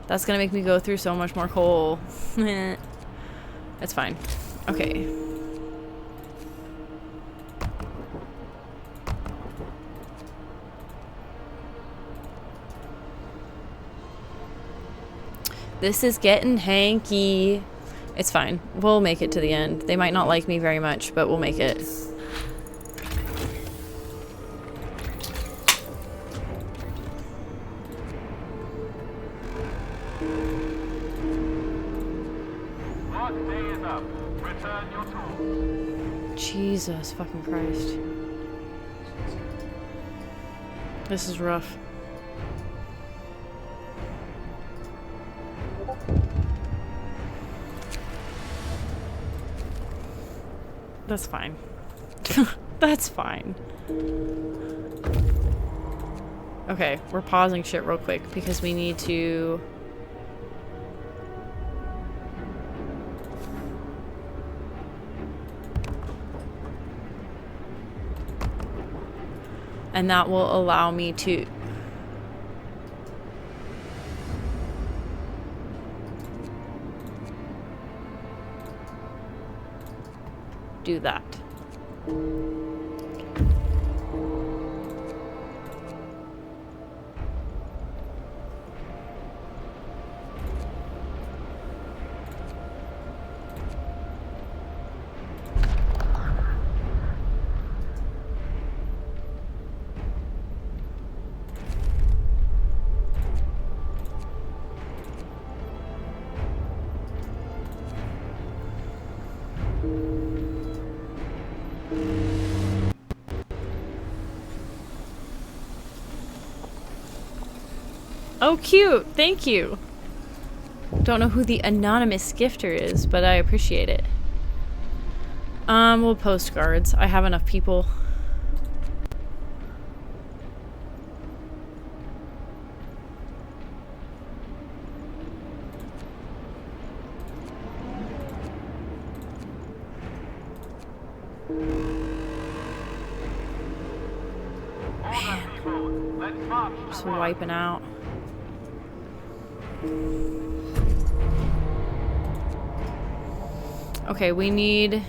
That's gonna make me go through so much more coal. That's fine. Okay. This is getting hanky. It's fine. We'll make it to the end. They might not like me very much, but we'll make it. Work day is up. Return your tools. Jesus fucking Christ. This is rough. That's fine. That's fine. Okay, we're pausing shit real quick because we need to... And that will allow me to... do that. Oh, cute! Thank you! Don't know who the anonymous gifter is, but I appreciate it. We'll post guards. I have enough people. Order, people. Let's march to Just work. wiping out. Okay, we need...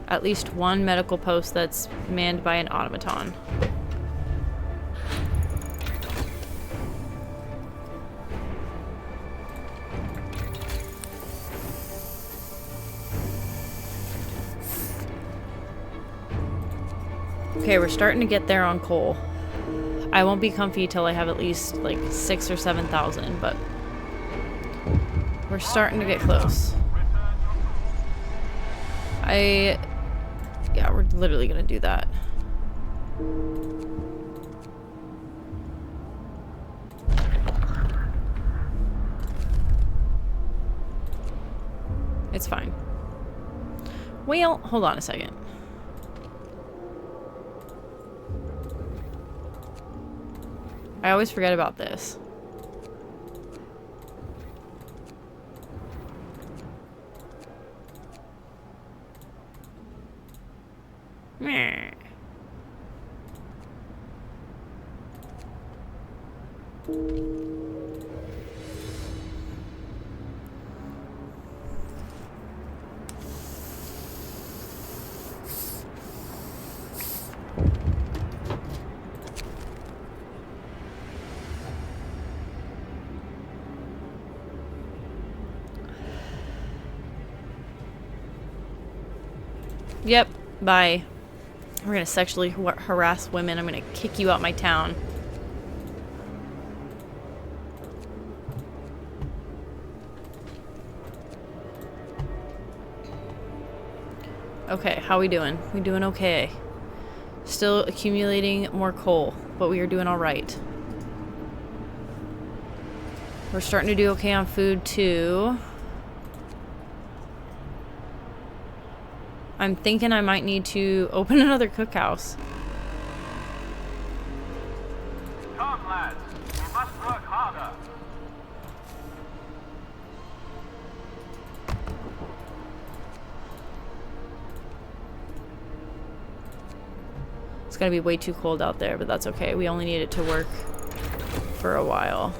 at least one medical post that's manned by an automaton. Okay, we're starting to get there on coal. I won't be comfy till I have at least like 6,000 or 7,000, but we're starting to get close. Yeah, we're literally gonna do that. It's fine. Well, hold on a second. I always forget about this. Meh. Yep, bye. We're gonna sexually harass women. I'm gonna kick you out my town. Okay, how we doing? We doing okay. Still accumulating more coal, but we are doing alright. We're starting to do okay on food too. I'm thinking I might need to open another cookhouse. Come, lads. We must work harder. It's gonna be way too cold out there, but that's okay. We only need it to work for a while.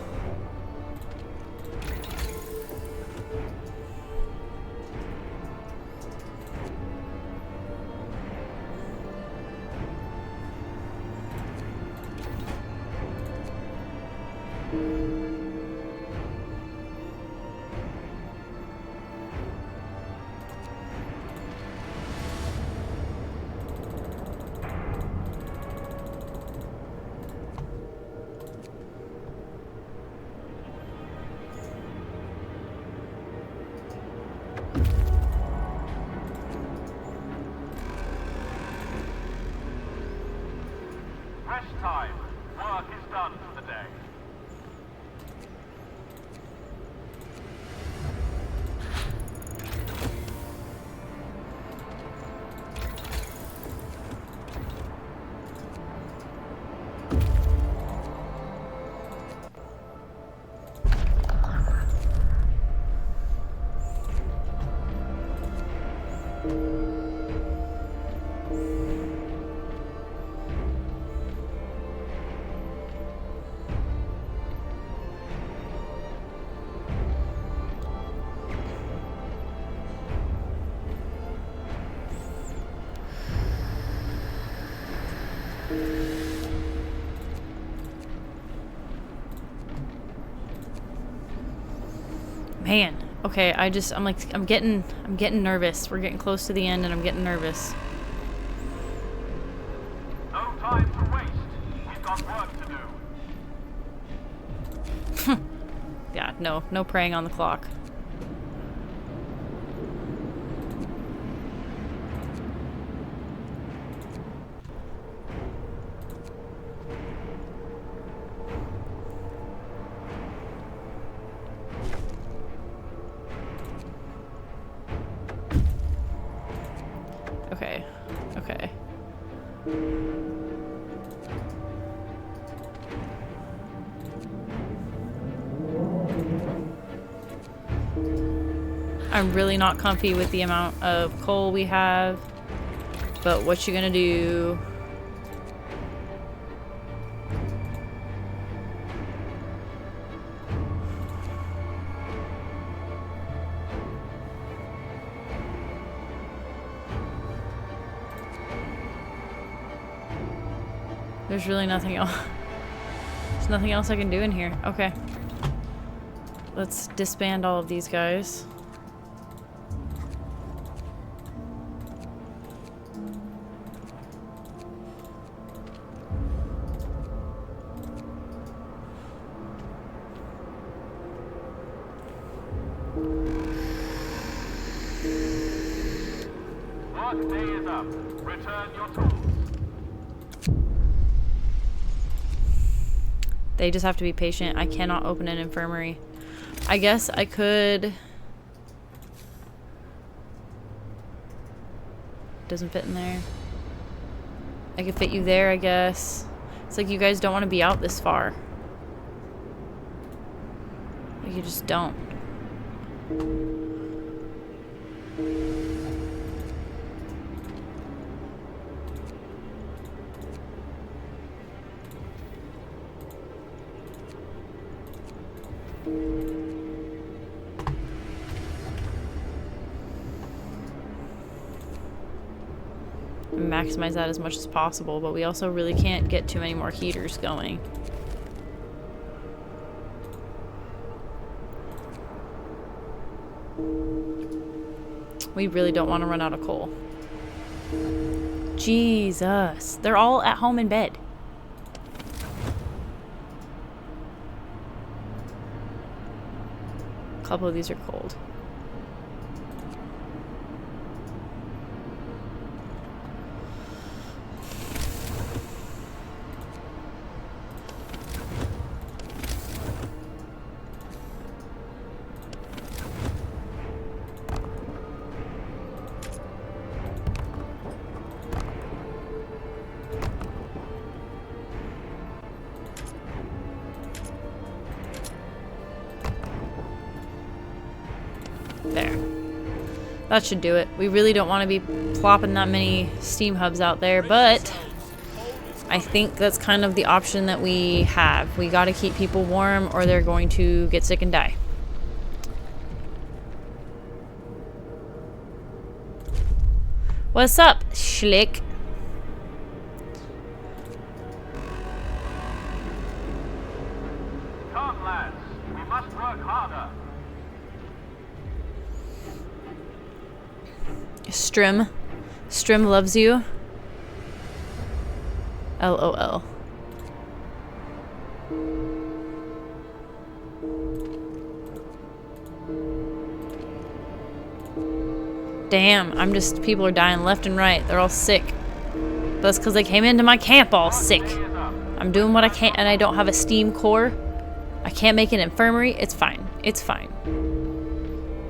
Rest time. Work is done for the day. Man, okay, I'm getting nervous. We're getting close to the end and I'm getting nervous. No time to waste. We've got work to do. Yeah, no preying on the clock. Okay. Okay. I'm really not comfy with the amount of coal we have. But what you gonna do? There's really nothing else. There's nothing else I can do in here. Okay. Let's disband all of these guys. Work day is up. Return your tools. They just have to be patient. I cannot open an infirmary. I guess I could... Doesn't fit in there. I could fit you there, I guess. It's like you guys don't want to be out this far. Like you just don't. Maximize that as much as possible, but we also really can't get too many more heaters going. We really don't want to run out of coal. Jesus. They're all at home in bed. A couple of these are cold. There. That should do it. We really don't want to be plopping that many steam hubs out there, but I think that's kind of the option that we have. We gotta keep people warm or they're going to get sick and die. What's up, Schlick? Come, lads. We must work harder. Strim. Strim loves you. LOL. Damn, I'm just, people are dying left and right. They're all sick. That's because they came into my camp all sick. I'm doing what I can, and I don't have a steam core. I can't make an infirmary. It's fine. It's fine.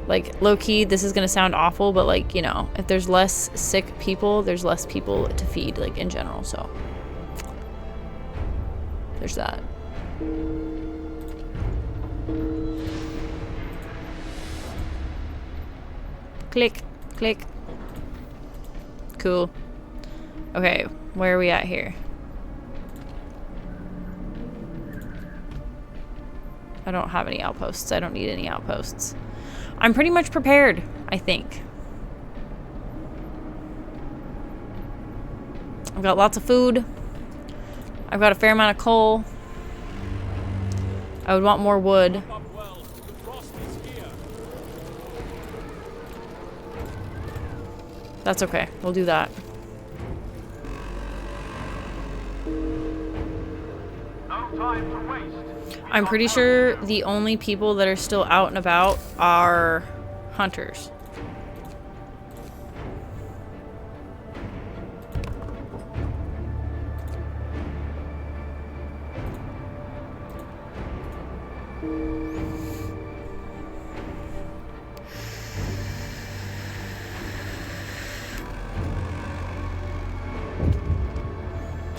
Like, low-key, this is gonna sound awful, but like, you know, if there's less sick people, there's less people to feed, like, in general, so. There's that. Click, click. Cool. Okay, where are we at here? I don't have any outposts. I don't need any outposts. I'm pretty much prepared, I think. I've got lots of food. I've got a fair amount of coal. I would want more wood. Up well. The frost is here. That's okay. We'll do that. No time to waste. I'm pretty sure the only people that are still out and about are hunters.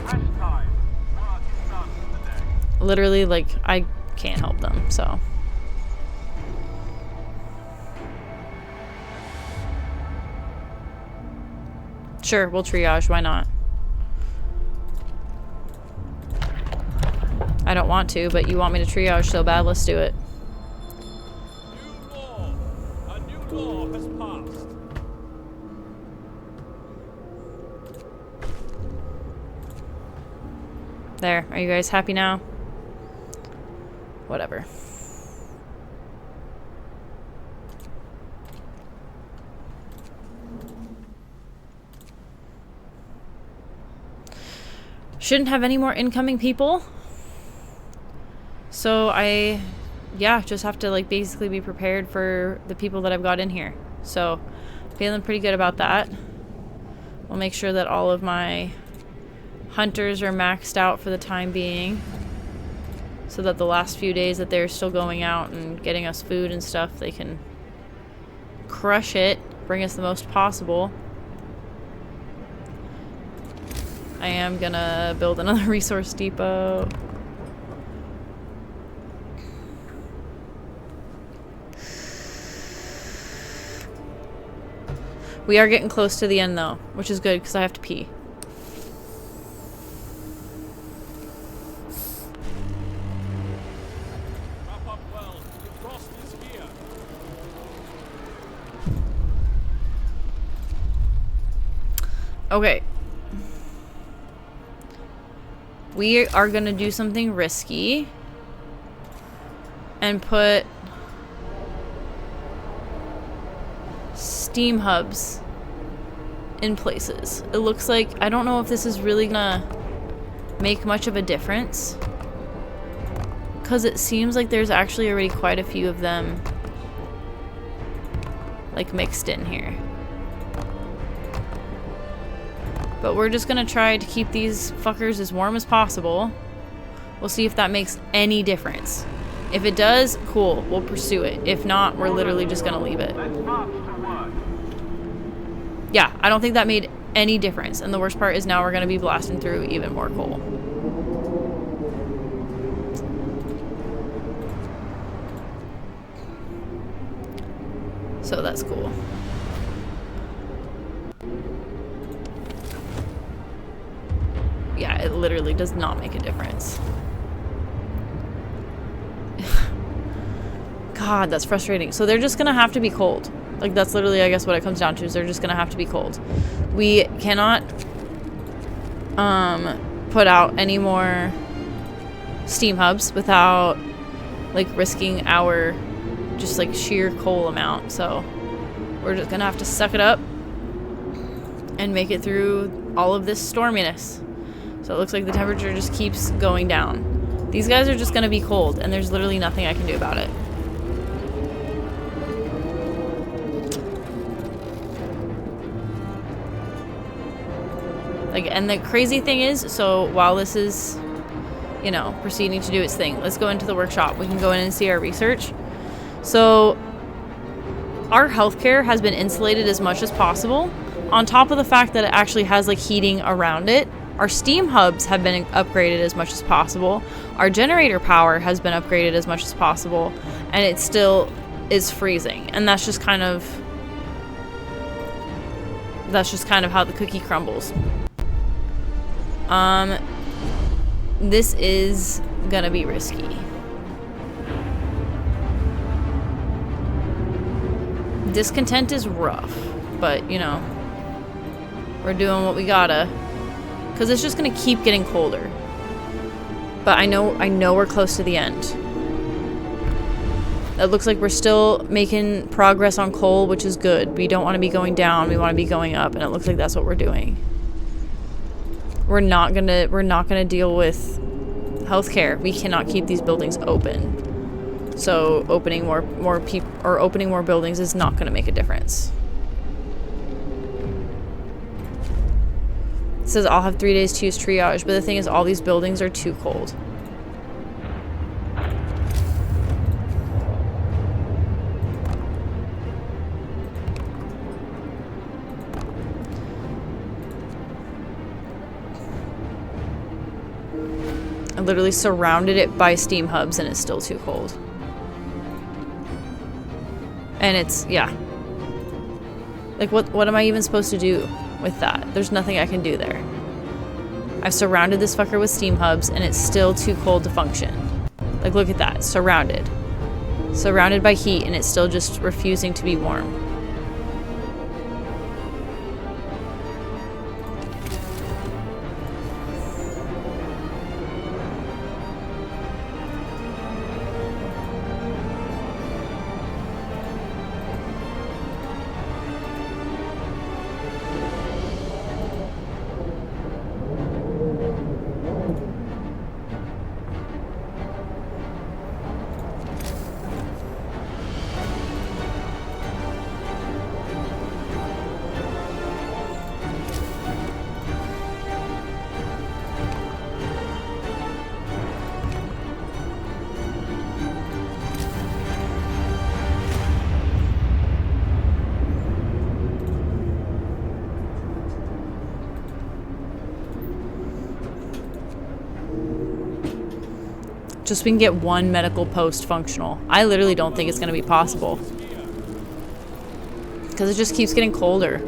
Rest time. Work is done for the day. Literally, like, I can't help them, so. Sure, we'll triage. Why not? I don't want to, but you want me to triage so bad, let's do it. New law. A new law has passed. There. Are you guys happy now? Whatever. Shouldn't have any more incoming people. So yeah, just have to like basically be prepared for the people that I've got in here. So feeling pretty good about that. We'll make sure that all of my hunters are maxed out for the time being, so that the last few days that they're still going out and getting us food and stuff, they can crush it, bring us the most possible. I am gonna build another resource depot. We are getting close to the end though, which is good because I have to pee. Wrap up well. The frost is here. Okay. We are gonna do something risky and put steam hubs in places. It looks like, I don't know if this is really gonna make much of a difference, because it seems like there's actually already quite a few of them like mixed in here. But we're just gonna try to keep these fuckers as warm as possible. We'll see if that makes any difference. If it does, cool, we'll pursue it. If not, we're literally just gonna leave it. Let's march to work. Yeah, I don't think that made any difference. And the worst part is now we're gonna be blasting through even more coal. So that's cool. Yeah, it literally does not make a difference. God, that's frustrating. So they're just gonna have to be cold. Like, that's literally, I guess, what it comes down to, is they're just gonna have to be cold. We cannot put out any more steam hubs without like risking our just like sheer coal amount. So we're just gonna have to suck it up and make it through all of this storminess. So it looks like the temperature just keeps going down. These guys are just gonna be cold, and there's literally nothing I can do about it. Like, and the crazy thing is, so while this is, you know, proceeding to do its thing, let's go into the workshop. We can go in and see our research. So our healthcare has been insulated as much as possible, on top of the fact that it actually has like heating around it. Our steam hubs have been upgraded as much as possible. Our generator power has been upgraded as much as possible, and it still is freezing. And that's just kind of how the cookie crumbles. This is gonna be risky. Discontent is rough, but you know, we're doing what we gotta, because it's just gonna keep getting colder. But I know we're close to the end. It looks like we're still making progress on coal, which is good. We don't want to be going down, we want to be going up, and it looks like that's what we're doing. We're not gonna deal with healthcare. We cannot keep these buildings open. So opening more buildings is not gonna make a difference. It says I'll have 3 days to use triage, but the thing is, all these buildings are too cold. I literally surrounded it by steam hubs and it's still too cold. And it's, yeah. Like, what am I even supposed to do? with that. There's nothing I can do there. I've surrounded this fucker with steam hubs and it's still too cold to function. Like, look at that. Surrounded. Surrounded by heat and it's still just refusing to be warm. Just so we can get one medical post functional. I literally don't think it's going to be possible. Because it just keeps getting colder.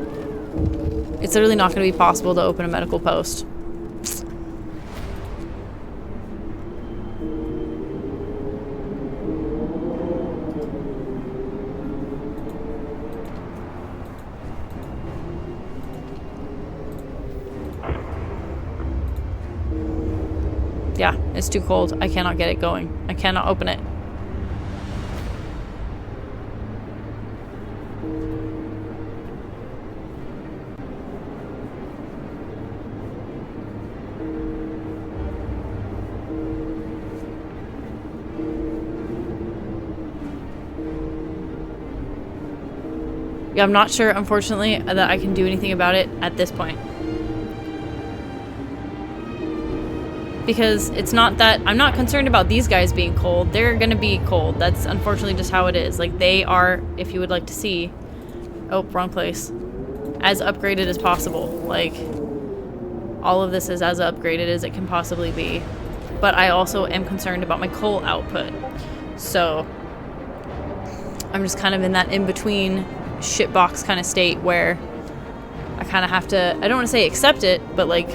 It's literally not going to be possible to open a medical post. Yeah, it's too cold. I cannot get it going. I cannot open it. Yeah, I'm not sure, unfortunately, that I can do anything about it at this point. Because it's not that I'm not concerned about these guys being cold. They're gonna be cold. That's unfortunately just how it is. Like, they are, if you would like to see, oh, wrong place, as upgraded as possible. Like, all of this is as upgraded as it can possibly be. But I also am concerned about my coal output. So I'm just kind of in that in-between shitbox kind of state where I kind of have to, I don't want to say accept it, but like,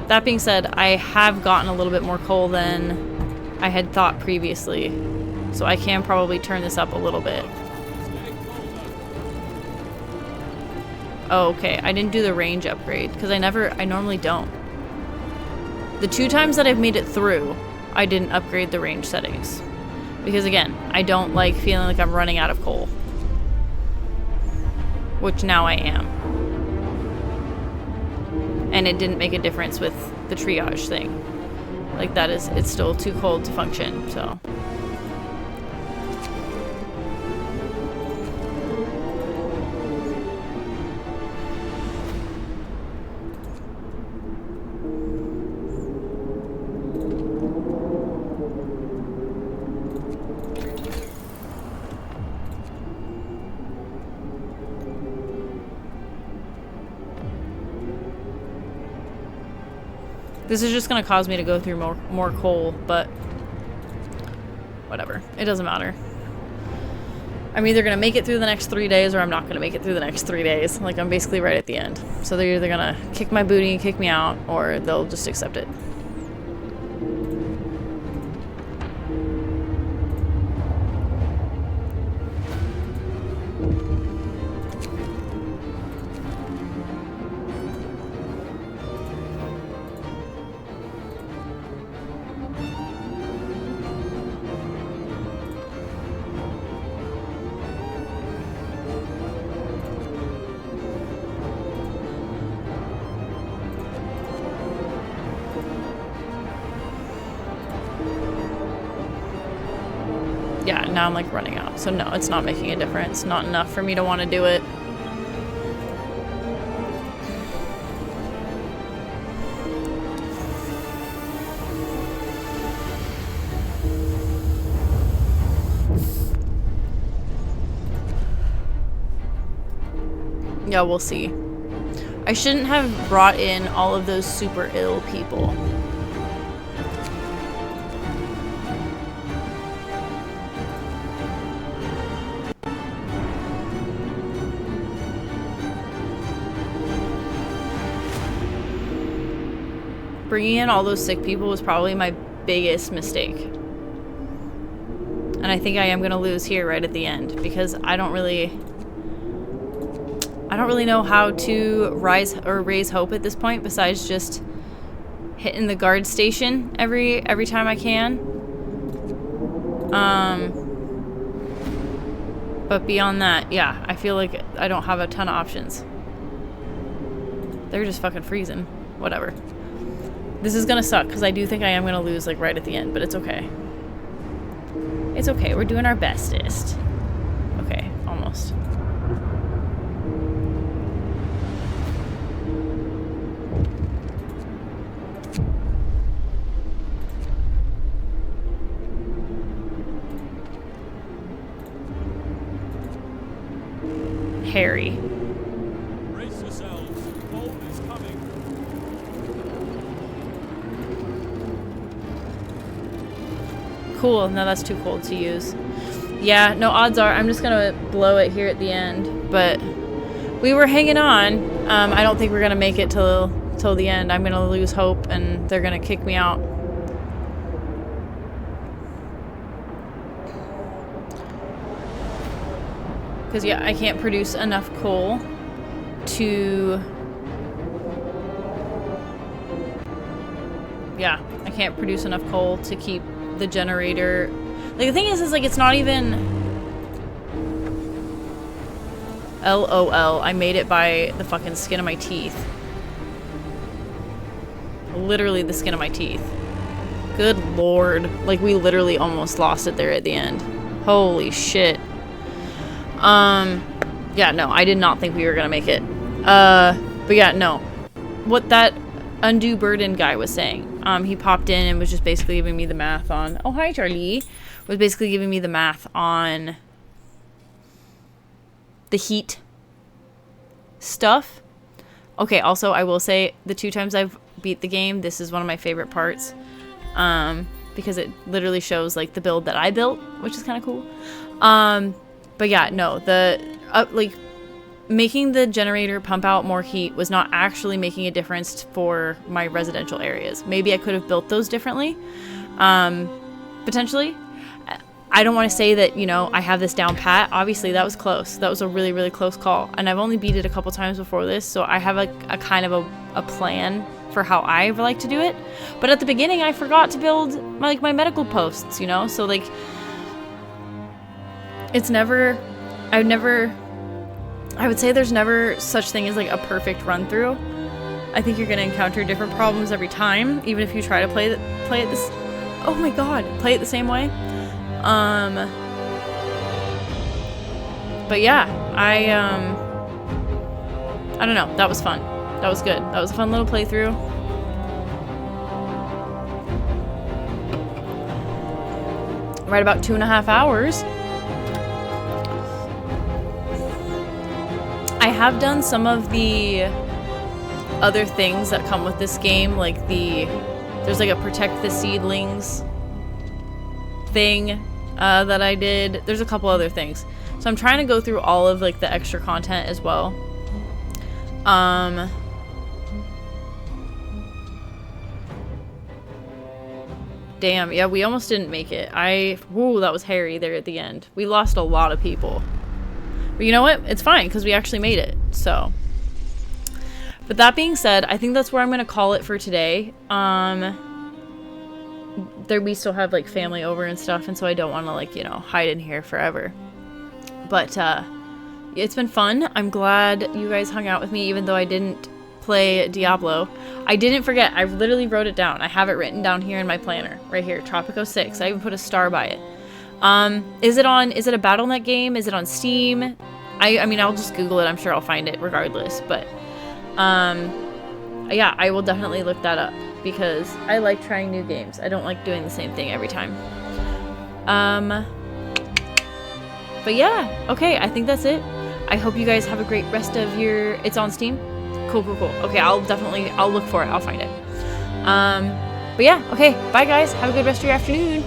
that being said, I have gotten a little bit more coal than I had thought previously, so I can probably turn this up a little bit. Oh, okay, I didn't do the range upgrade, because I normally don't. The 2 times that I've made it through, I didn't upgrade the range settings. Because again, I don't like feeling like I'm running out of coal. Which now I am. And it didn't make a difference with the triage thing. Like, that is, it's still too cold to function, so. This is just going to cause me to go through more coal, but whatever. It doesn't matter. I'm either going to make it through the next 3 days or I'm not going to make it through the next 3 days. Like, I'm basically right at the end. So they're either going to kick my booty and kick me out, or they'll just accept it. Yeah, now I'm like running out. So no, it's not making a difference. Not enough for me to want to do it. Yeah, we'll see. I shouldn't have brought in all of those super ill people. bringing in all those sick people was probably my biggest mistake. And I think I am going to lose here right at the end because I don't really know how to raise hope at this point besides just hitting the guard station every time I can. But beyond that, yeah, I feel like I don't have a ton of options. They're just fucking freezing. Whatever. This is gonna suck because I do think I am gonna lose like right at the end, but it's okay. It's okay. We're doing our bestest. Okay, almost. Harry. Brace yourselves. Cold is coming. Cool. No, that's too cold to use. Yeah, no, odds are I'm just gonna blow it here at the end. But we were hanging on. I don't think we're gonna make it till the end. I'm gonna lose hope and they're gonna kick me out. Because, yeah, I can't produce enough coal to... Yeah, I can't produce enough coal to keep the generator... Like, the thing is like, it's not even... LOL, I made it by the fucking skin of my teeth. Literally the skin of my teeth. Good lord. Like, we literally almost lost it there at the end. Holy shit. Yeah, no, I did not think we were gonna make it. But yeah, no. What that undue burden guy was saying, he popped in and was just basically giving me the math on, oh, hi, Charlie. Was basically giving me the math on the heat stuff. Okay, also, I will say, the 2 times I've beat the game, this is one of my favorite parts. Because it literally shows, like, the build that I built, which is kind of cool. But yeah, no, like, making the generator pump out more heat was not actually making a difference for my residential areas. Maybe I could have built those differently, potentially. I don't want to say that, you know, I have this down pat. Obviously, that was close. That was a really, really close call. And I've only beat it a couple times before this, so I have a kind of a plan for how I like to do it. But at the beginning, I forgot to build, my medical posts, you know? So, like... It's never, I would say there's never such thing as like a perfect run through. I think you're going to encounter different problems every time, even if you try to play it this, oh my god, play it the same way. But yeah, I don't know, that was fun. That was good. That was a fun little playthrough. Right about 2.5 hours. I have done some of the other things that come with this game, like there's like a protect the seedlings thing that I did. There's a couple other things. So I'm trying to go through all of like the extra content as well. Damn, yeah, we almost didn't make it. Whoa, that was hairy there at the end. We lost a lot of people. But you know what? It's fine, because we actually made it, so. But that being said, I think that's where I'm going to call it for today. We still have, like, family over and stuff, and so I don't want to, like, you know, hide in here forever. But, it's been fun. I'm glad you guys hung out with me, even though I didn't play Diablo. I didn't forget. I literally wrote it down. I have it written down here in my planner. Right here. Tropico 6. I even put a star by it. Is it a Battle.net game? Is it on Steam? I mean, I'll just Google it. I'm sure I'll find it regardless. But, yeah, I will definitely look that up because I like trying new games. I don't like doing the same thing every time. But yeah, okay, I think that's it. I hope you guys have a great rest of your... It's on Steam? Cool. Okay, I'll look for it. I'll find it. But yeah, okay, bye guys. Have a good rest of your afternoon.